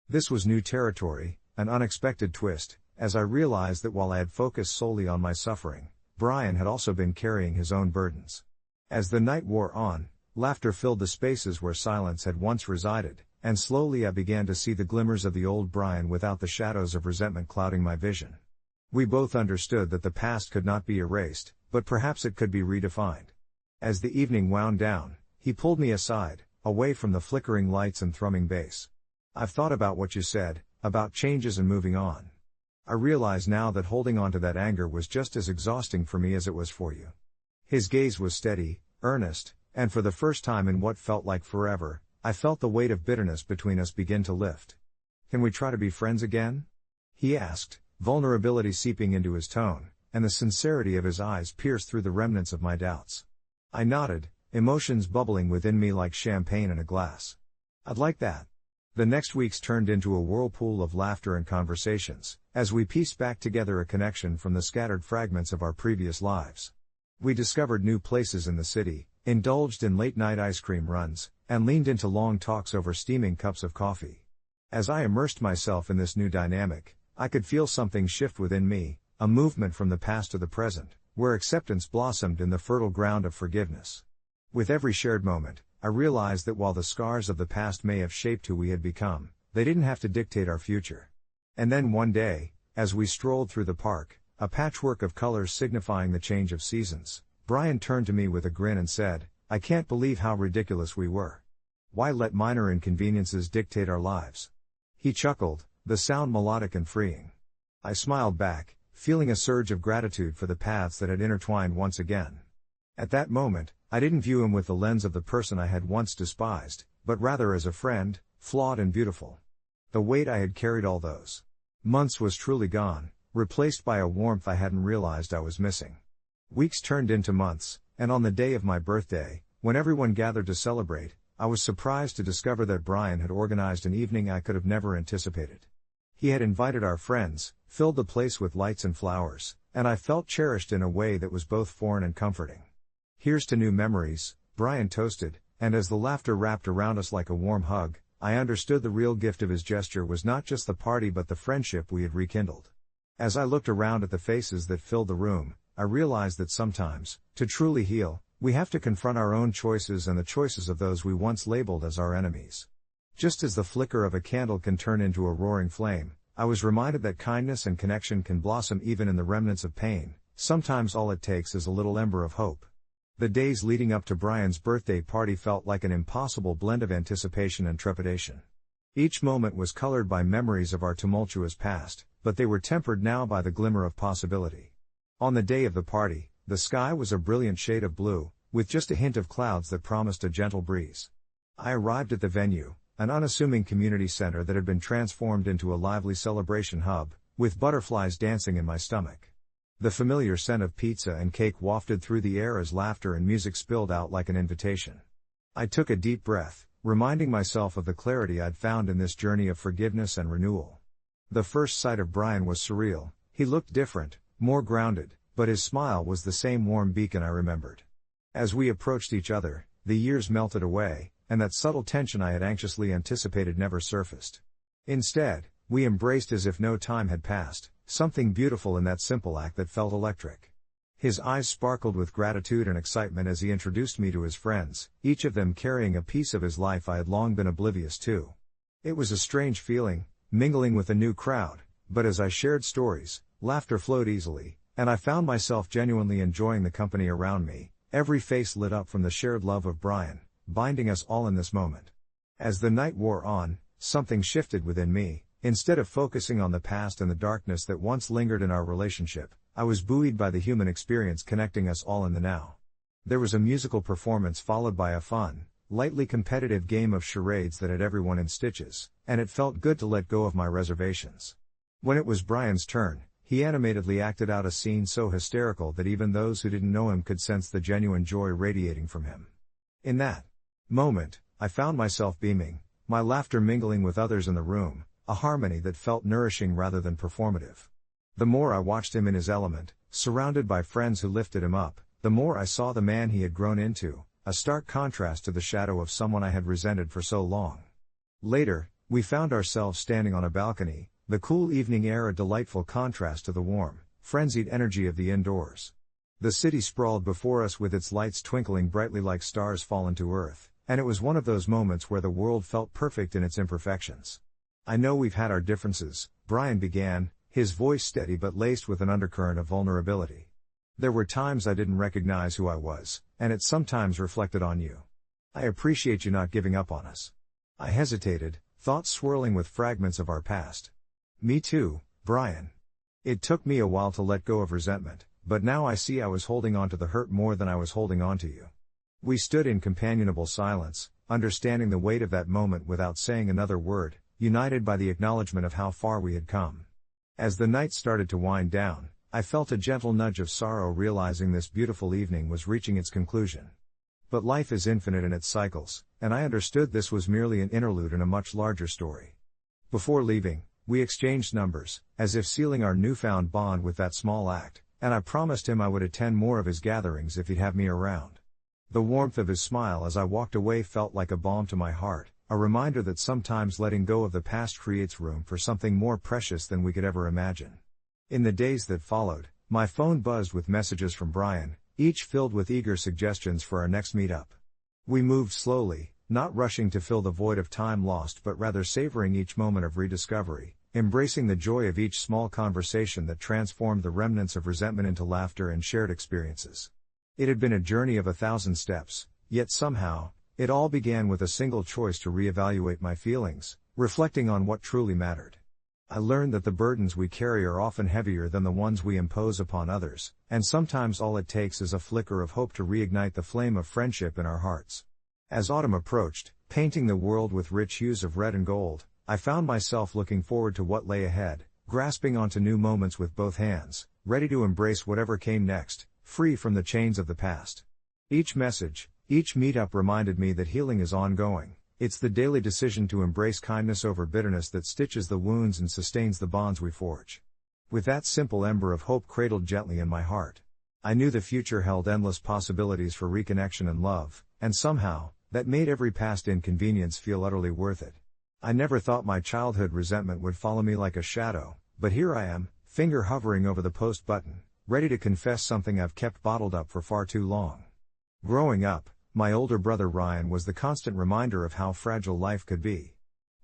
This was new territory, an unexpected twist, as I realized that while I had focused solely on my suffering, Brian had also been carrying his own burdens. As the night wore on, laughter filled the spaces where silence had once resided, and slowly I began to see the glimmers of the old Brian without the shadows of resentment clouding my vision. We both understood that the past could not be erased, but perhaps it could be redefined. As the evening wound down, he pulled me aside, away from the flickering lights and thrumming bass. "I've thought about what you said, about changes and moving on. I realize now that holding on to that anger was just as exhausting for me as it was for you." His gaze was steady, earnest, and for the first time in what felt like forever, I felt the weight of bitterness between us begin to lift. "Can we try to be friends again?" he asked, vulnerability seeping into his tone, and the sincerity of his eyes pierced through the remnants of my doubts. I nodded, emotions bubbling within me like champagne in a glass. "I'd like that." The next weeks turned into a whirlpool of laughter and conversations, as we pieced back together a connection from the scattered fragments of our previous lives. We discovered new places in the city, indulged in late-night ice cream runs, and leaned into long talks over steaming cups of coffee. As I immersed myself in this new dynamic, I could feel something shift within me, a movement from the past to the present, where acceptance blossomed in the fertile ground of forgiveness. With every shared moment, I realized that while the scars of the past may have shaped who we had become, they didn't have to dictate our future. And then one day, as we strolled through the park, a patchwork of colors signifying the change of seasons. Brian turned to me with a grin and said, "I can't believe how ridiculous we were. Why let minor inconveniences dictate our lives?" He chuckled, the sound melodic and freeing. I smiled back, feeling a surge of gratitude for the paths that had intertwined once again. At that moment, I didn't view him with the lens of the person I had once despised, but rather as a friend, flawed and beautiful. The weight I had carried all those months was truly gone, replaced by a warmth I hadn't realized I was missing. Weeks turned into months, and on the day of my birthday, when everyone gathered to celebrate, I was surprised to discover that Brian had organized an evening I could have never anticipated. He had invited our friends, filled the place with lights and flowers, and I felt cherished in a way that was both foreign and comforting. "Here's to new memories," Brian toasted, and as the laughter wrapped around us like a warm hug, I understood the real gift of his gesture was not just the party but the friendship we had rekindled. As I looked around at the faces that filled the room, I realized that sometimes, to truly heal, we have to confront our own choices and the choices of those we once labeled as our enemies. Just as the flicker of a candle can turn into a roaring flame, I was reminded that kindness and connection can blossom even in the remnants of pain. Sometimes all it takes is a little ember of hope. The days leading up to Brian's birthday party felt like an impossible blend of anticipation and trepidation. Each moment was colored by memories of our tumultuous past, but they were tempered now by the glimmer of possibility. On the day of the party, the sky was a brilliant shade of blue, with just a hint of clouds that promised a gentle breeze. I arrived at the venue, an unassuming community center that had been transformed into a lively celebration hub, with butterflies dancing in my stomach. The familiar scent of pizza and cake wafted through the air as laughter and music spilled out like an invitation. I took a deep breath, reminding myself of the clarity I'd found in this journey of forgiveness and renewal. The first sight of Brian was surreal. He looked different, more grounded, but his smile was the same warm beacon I remembered. As we approached each other, the years melted away, and that subtle tension I had anxiously anticipated never surfaced. Instead, we embraced as if no time had passed, something beautiful in that simple act that felt electric. His eyes sparkled with gratitude and excitement as he introduced me to his friends, each of them carrying a piece of his life I had long been oblivious to. It was a strange feeling, mingling with a new crowd, but as I shared stories, laughter flowed easily, and I found myself genuinely enjoying the company around me, every face lit up from the shared love of Brian, binding us all in this moment. As the night wore on, something shifted within me. Instead of focusing on the past and the darkness that once lingered in our relationship, I was buoyed by the human experience connecting us all in the now. There was a musical performance followed by a fun, lightly competitive game of charades that had everyone in stitches, and it felt good to let go of my reservations. When it was Brian's turn, he animatedly acted out a scene so hysterical that even those who didn't know him could sense the genuine joy radiating from him. In that moment, I found myself beaming, my laughter mingling with others in the room, a harmony that felt nourishing rather than performative. The more I watched him in his element, surrounded by friends who lifted him up, the more I saw the man he had grown into, a stark contrast to the shadow of someone I had resented for so long. Later, we found ourselves standing on a balcony, the cool evening air a delightful contrast to the warm, frenzied energy of the indoors. The city sprawled before us with its lights twinkling brightly like stars fallen to earth, and it was one of those moments where the world felt perfect in its imperfections. "I know we've had our differences," Brian began, his voice steady but laced with an undercurrent of vulnerability. "There were times I didn't recognize who I was, and it sometimes reflected on you. I appreciate you not giving up on us." I hesitated, thoughts swirling with fragments of our past. "Me too, Brian. It took me a while to let go of resentment, but now I see I was holding on to the hurt more than I was holding on to you." We stood in companionable silence, understanding the weight of that moment without saying another word, united by the acknowledgement of how far we had come. As the night started to wind down, I felt a gentle nudge of sorrow realizing this beautiful evening was reaching its conclusion. But life is infinite in its cycles, and I understood this was merely an interlude in a much larger story. Before leaving, we exchanged numbers, as if sealing our newfound bond with that small act, and I promised him I would attend more of his gatherings if he'd have me around. The warmth of his smile as I walked away felt like a balm to my heart, a reminder that sometimes letting go of the past creates room for something more precious than we could ever imagine. In the days that followed, my phone buzzed with messages from Brian, each filled with eager suggestions for our next meetup. We moved slowly, not rushing to fill the void of time lost but rather savoring each moment of rediscovery, embracing the joy of each small conversation that transformed the remnants of resentment into laughter and shared experiences. It had been a journey of 1,000 steps, yet somehow, it all began with a single choice to reevaluate my feelings, reflecting on what truly mattered. I learned that the burdens we carry are often heavier than the ones we impose upon others, and sometimes all it takes is a flicker of hope to reignite the flame of friendship in our hearts. As autumn approached, painting the world with rich hues of red and gold, I found myself looking forward to what lay ahead, grasping onto new moments with both hands, ready to embrace whatever came next, free from the chains of the past. Each message, each meetup reminded me that healing is ongoing. It's the daily decision to embrace kindness over bitterness that stitches the wounds and sustains the bonds we forge. With that simple ember of hope cradled gently in my heart, I knew the future held endless possibilities for reconnection and love, and somehow, that made every past inconvenience feel utterly worth it. I never thought my childhood resentment would follow me like a shadow, but here I am, finger hovering over the post button, ready to confess something I've kept bottled up for far too long. Growing up, my older brother Ryan was the constant reminder of how fragile life could be.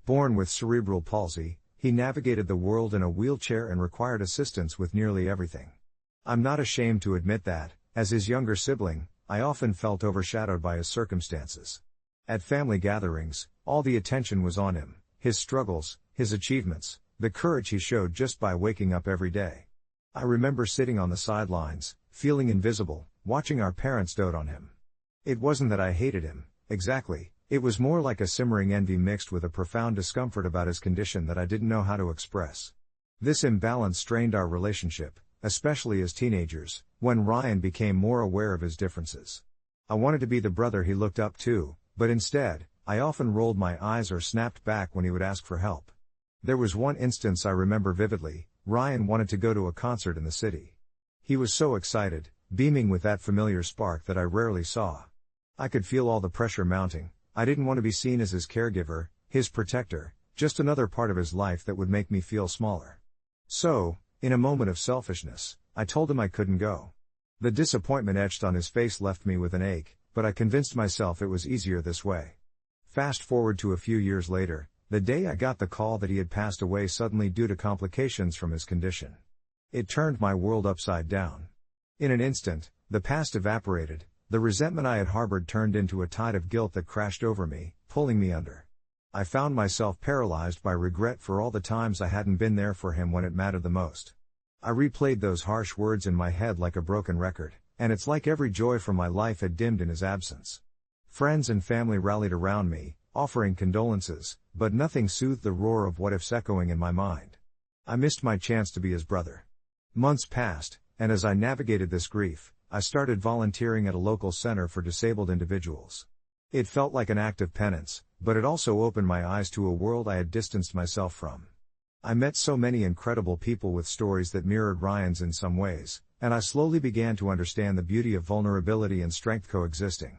Born with cerebral palsy, he navigated the world in a wheelchair and required assistance with nearly everything. I'm not ashamed to admit that, as his younger sibling, I often felt overshadowed by his circumstances. At family gatherings, all the attention was on him, his struggles, his achievements, the courage he showed just by waking up every day. I remember sitting on the sidelines, feeling invisible, watching our parents dote on him. It wasn't that I hated him, exactly, it was more like a simmering envy mixed with a profound discomfort about his condition that I didn't know how to express. This imbalance strained our relationship, especially as teenagers, when Ryan became more aware of his differences. I wanted to be the brother he looked up to, but instead, I often rolled my eyes or snapped back when he would ask for help. There was one instance I remember vividly. Ryan wanted to go to a concert in the city. He was so excited, beaming with that familiar spark that I rarely saw. I could feel all the pressure mounting. I didn't want to be seen as his caregiver, his protector, just another part of his life that would make me feel smaller. So, in a moment of selfishness, I told him I couldn't go. The disappointment etched on his face left me with an ache, but I convinced myself it was easier this way. Fast forward to a few years later, the day I got the call that he had passed away suddenly due to complications from his condition. It turned my world upside down. In an instant, the past evaporated. The resentment I had harbored turned into a tide of guilt that crashed over me, pulling me under. I found myself paralyzed by regret for all the times I hadn't been there for him when it mattered the most. I replayed those harsh words in my head like a broken record, and it's like every joy from my life had dimmed in his absence. Friends and family rallied around me, offering condolences, but nothing soothed the roar of what-ifs echoing in my mind. I missed my chance to be his brother. Months passed, and as I navigated this grief, I started volunteering at a local center for disabled individuals. It felt like an act of penance, but it also opened my eyes to a world I had distanced myself from. I met so many incredible people with stories that mirrored Ryan's in some ways, and I slowly began to understand the beauty of vulnerability and strength coexisting.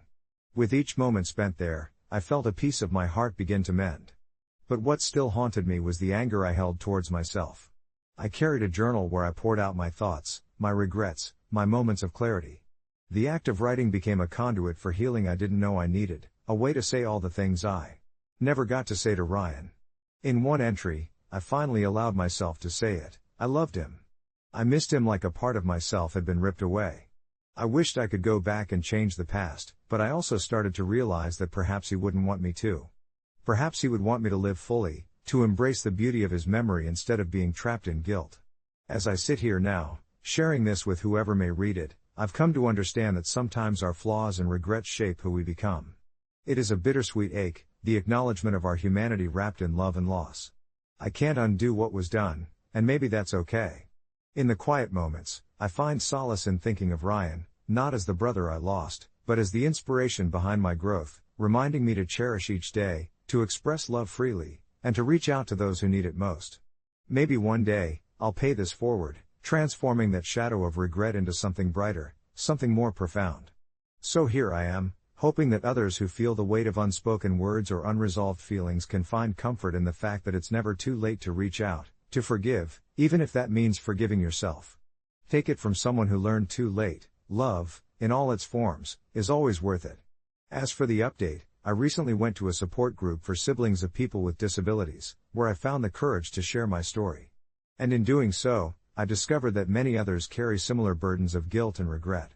With each moment spent there, I felt a piece of my heart begin to mend. But what still haunted me was the anger I held towards myself. I carried a journal where I poured out my thoughts, my regrets, my moments of clarity. The act of writing became a conduit for healing I didn't know I needed, a way to say all the things I never got to say to Ryan. In one entry, I finally allowed myself to say it. I loved him. I missed him like a part of myself had been ripped away. I wished I could go back and change the past, but I also started to realize that perhaps he wouldn't want me to. Perhaps he would want me to live fully, to embrace the beauty of his memory instead of being trapped in guilt. As I sit here now, sharing this with whoever may read it, I've come to understand that sometimes our flaws and regrets shape who we become. It is a bittersweet ache, the acknowledgement of our humanity wrapped in love and loss. I can't undo what was done, and maybe that's okay. In the quiet moments, I find solace in thinking of Ryan, not as the brother I lost, but as the inspiration behind my growth, reminding me to cherish each day, to express love freely, and to reach out to those who need it most. Maybe one day, I'll pay this forward, transforming that shadow of regret into something brighter, something more profound. So here I am, hoping that others who feel the weight of unspoken words or unresolved feelings can find comfort in the fact that it's never too late to reach out, to forgive, even if that means forgiving yourself. Take it from someone who learned too late, love, in all its forms, is always worth it. As for the update, I recently went to a support group for siblings of people with disabilities, where I found the courage to share my story. And in doing so, I discovered that many others carry similar burdens of guilt and regret.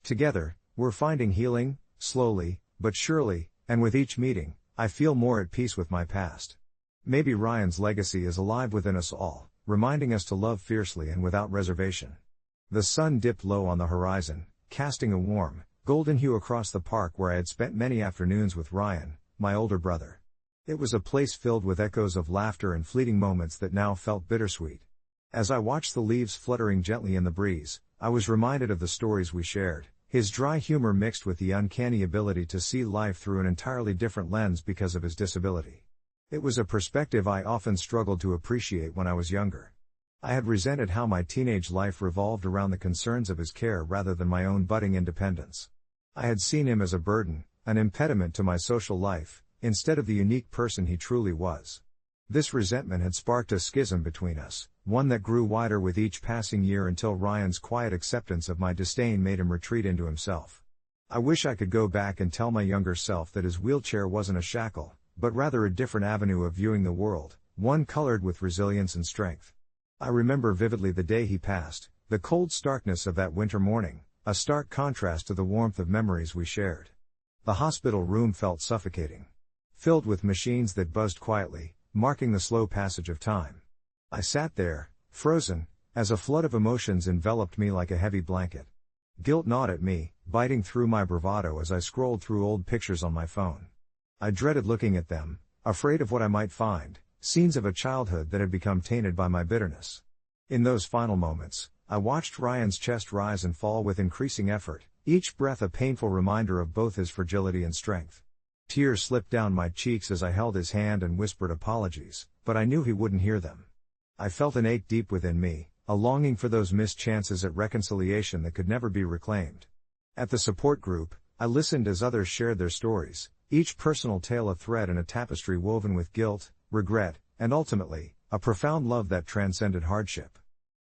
Together, we're finding healing, slowly, but surely, and with each meeting, I feel more at peace with my past. Maybe Ryan's legacy is alive within us all, reminding us to love fiercely and without reservation. The sun dipped low on the horizon, casting a warm, golden hue across the park where I had spent many afternoons with Ryan, my older brother. It was a place filled with echoes of laughter and fleeting moments that now felt bittersweet. As I watched the leaves fluttering gently in the breeze, I was reminded of the stories we shared, his dry humor mixed with the uncanny ability to see life through an entirely different lens because of his disability. It was a perspective I often struggled to appreciate when I was younger. I had resented how my teenage life revolved around the concerns of his care rather than my own budding independence. I had seen him as a burden, an impediment to my social life, instead of the unique person he truly was. This resentment had sparked a schism between us, one that grew wider with each passing year until Ryan's quiet acceptance of my disdain made him retreat into himself. I wish I could go back and tell my younger self that his wheelchair wasn't a shackle, but rather a different avenue of viewing the world, one colored with resilience and strength. I remember vividly the day he passed, the cold starkness of that winter morning, a stark contrast to the warmth of memories we shared. The hospital room felt suffocating. Filled with machines that buzzed quietly, marking the slow passage of time. I sat there, frozen, as a flood of emotions enveloped me like a heavy blanket. Guilt gnawed at me, biting through my bravado as I scrolled through old pictures on my phone. I dreaded looking at them, afraid of what I might find, scenes of a childhood that had become tainted by my bitterness. In those final moments, I watched Ryan's chest rise and fall with increasing effort, each breath a painful reminder of both his fragility and strength. Tears slipped down my cheeks as I held his hand and whispered apologies, but I knew he wouldn't hear them. I felt an ache deep within me, a longing for those missed chances at reconciliation that could never be reclaimed. At the support group, I listened as others shared their stories, each personal tale a thread in a tapestry woven with guilt, regret, and ultimately, a profound love that transcended hardship.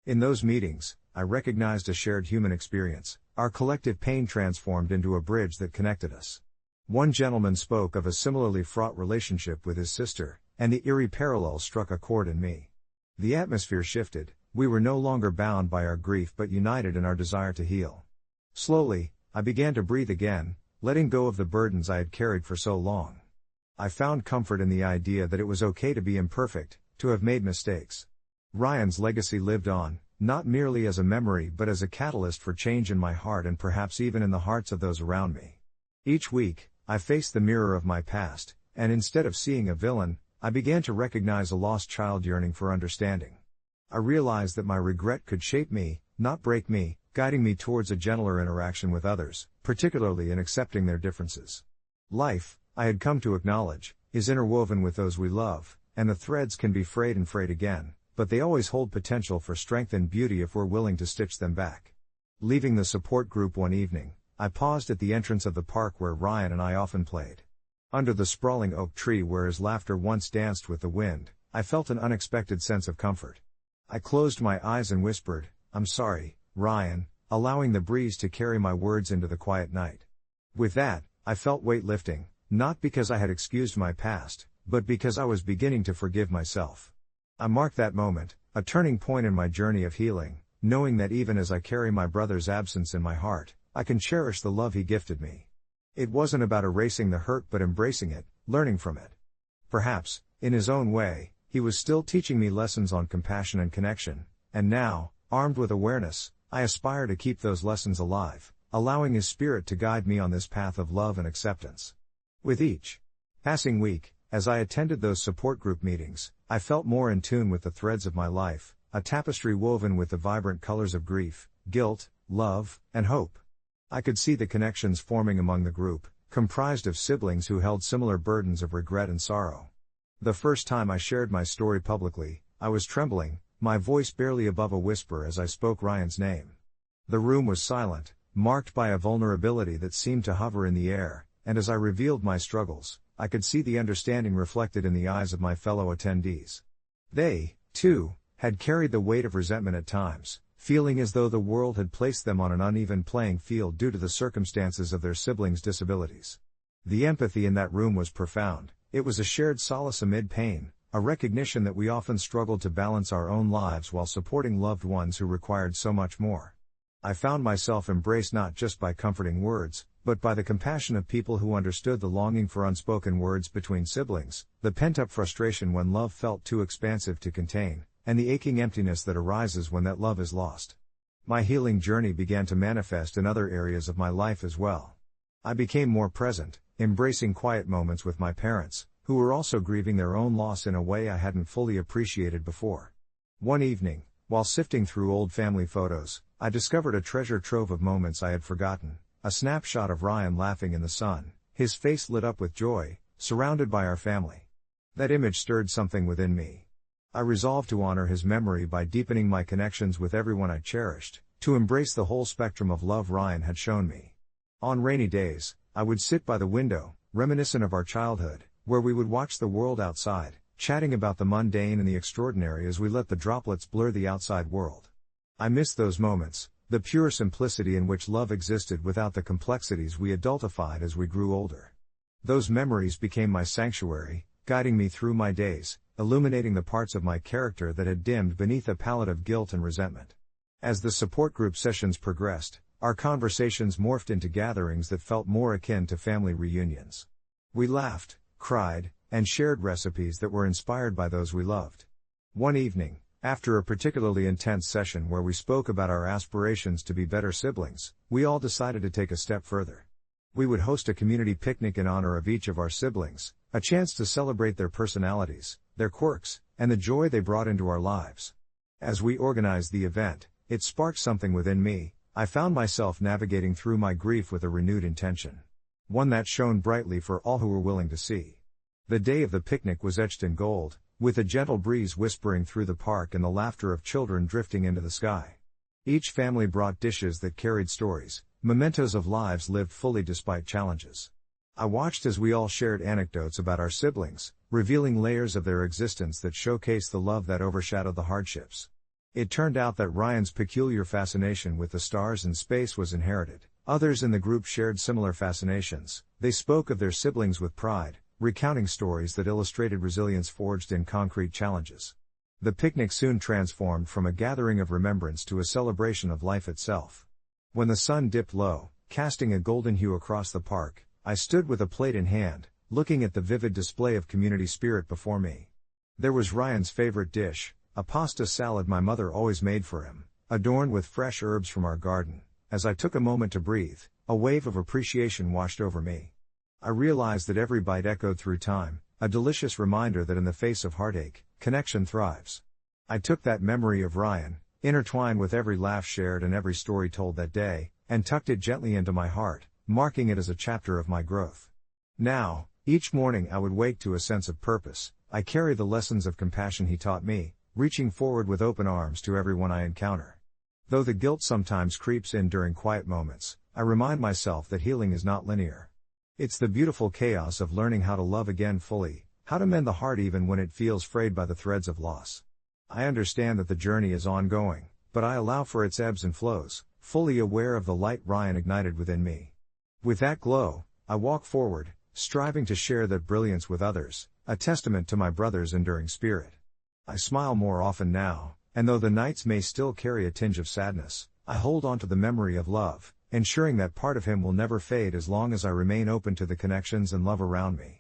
In those meetings, I recognized a shared human experience, our collective pain transformed into a bridge that connected us. One gentleman spoke of a similarly fraught relationship with his sister, and the eerie parallel struck a chord in me. The atmosphere shifted, we were no longer bound by our grief but united in our desire to heal. Slowly, I began to breathe again, letting go of the burdens I had carried for so long. I found comfort in the idea that it was okay to be imperfect, to have made mistakes. Ryan's legacy lived on, not merely as a memory but as a catalyst for change in my heart and perhaps even in the hearts of those around me. Each week, I faced the mirror of my past, and instead of seeing a villain, I began to recognize a lost child yearning for understanding. I realized that my regret could shape me, not break me, guiding me towards a gentler interaction with others, particularly in accepting their differences. Life, I had come to acknowledge, is interwoven with those we love, and the threads can be frayed and frayed again, but they always hold potential for strength and beauty if we're willing to stitch them back. Leaving the support group one evening, I paused at the entrance of the park where Ryan and I often played. Under the sprawling oak tree where his laughter once danced with the wind, I felt an unexpected sense of comfort. I closed my eyes and whispered, "I'm sorry, Ryan," allowing the breeze to carry my words into the quiet night. With that, I felt weight lifting, not because I had excused my past, but because I was beginning to forgive myself. I marked that moment, a turning point in my journey of healing, knowing that even as I carry my brother's absence in my heart, I can cherish the love he gifted me. It wasn't about erasing the hurt but embracing it, learning from it. Perhaps, in his own way, he was still teaching me lessons on compassion and connection, and now, armed with awareness, I aspire to keep those lessons alive, allowing his spirit to guide me on this path of love and acceptance. With each passing week, as I attended those support group meetings, I felt more in tune with the threads of my life, a tapestry woven with the vibrant colors of grief, guilt, love, and hope. I could see the connections forming among the group, comprised of siblings who held similar burdens of regret and sorrow. The first time I shared my story publicly, I was trembling, my voice barely above a whisper as I spoke Ryan's name. The room was silent, marked by a vulnerability that seemed to hover in the air, and as I revealed my struggles, I could see the understanding reflected in the eyes of my fellow attendees. They, too, had carried the weight of resentment at times, feeling as though the world had placed them on an uneven playing field due to the circumstances of their siblings' disabilities. The empathy in that room was profound. It was a shared solace amid pain, a recognition that we often struggled to balance our own lives while supporting loved ones who required so much more. I found myself embraced not just by comforting words, but by the compassion of people who understood the longing for unspoken words between siblings, the pent-up frustration when love felt too expansive to contain, and the aching emptiness that arises when that love is lost. My healing journey began to manifest in other areas of my life as well. I became more present, embracing quiet moments with my parents, who were also grieving their own loss in a way I hadn't fully appreciated before. One evening, while sifting through old family photos, I discovered a treasure trove of moments I had forgotten, a snapshot of Ryan laughing in the sun, his face lit up with joy, surrounded by our family. That image stirred something within me. I resolved to honor his memory by deepening my connections with everyone I cherished, to embrace the whole spectrum of love Ryan had shown me. On rainy days, I would sit by the window, reminiscent of our childhood, where we would watch the world outside, chatting about the mundane and the extraordinary as we let the droplets blur the outside world. I missed those moments, the pure simplicity in which love existed without the complexities we adultified as we grew older. Those memories became my sanctuary, guiding me through my days, illuminating the parts of my character that had dimmed beneath a palette of guilt and resentment. As the support group sessions progressed, our conversations morphed into gatherings that felt more akin to family reunions. We laughed, cried, and shared recipes that were inspired by those we loved. One evening, after a particularly intense session where we spoke about our aspirations to be better siblings, we all decided to take a step further. We would host a community picnic in honor of each of our siblings, a chance to celebrate their personalities, their quirks, and the joy they brought into our lives. As we organized the event, it sparked something within me. I found myself navigating through my grief with a renewed intention. One that shone brightly for all who were willing to see. The day of the picnic was etched in gold, with a gentle breeze whispering through the park and the laughter of children drifting into the sky. Each family brought dishes that carried stories, mementos of lives lived fully despite challenges. I watched as we all shared anecdotes about our siblings, revealing layers of their existence that showcased the love that overshadowed the hardships. It turned out that Ryan's peculiar fascination with the stars and space was inherited. Others in the group shared similar fascinations. They spoke of their siblings with pride, recounting stories that illustrated resilience forged in concrete challenges. The picnic soon transformed from a gathering of remembrance to a celebration of life itself. When the sun dipped low, casting a golden hue across the park, I stood with a plate in hand, looking at the vivid display of community spirit before me. There was Ryan's favorite dish, a pasta salad my mother always made for him, adorned with fresh herbs from our garden. As I took a moment to breathe, a wave of appreciation washed over me. I realized that every bite echoed through time, a delicious reminder that in the face of heartache, connection thrives. I took that memory of Ryan, intertwined with every laugh shared and every story told that day, and tucked it gently into my heart, marking it as a chapter of my growth. Now, each morning I would wake to a sense of purpose. I carry the lessons of compassion he taught me, reaching forward with open arms to everyone I encounter. Though the guilt sometimes creeps in during quiet moments, I remind myself that healing is not linear. It's the beautiful chaos of learning how to love again fully, how to mend the heart even when it feels frayed by the threads of loss. I understand that the journey is ongoing, but I allow for its ebbs and flows, fully aware of the light Ryan ignited within me. With that glow, I walk forward, striving to share that brilliance with others, a testament to my brother's enduring spirit. I smile more often now, and though the nights may still carry a tinge of sadness, I hold on to the memory of love, ensuring that part of him will never fade as long as I remain open to the connections and love around me.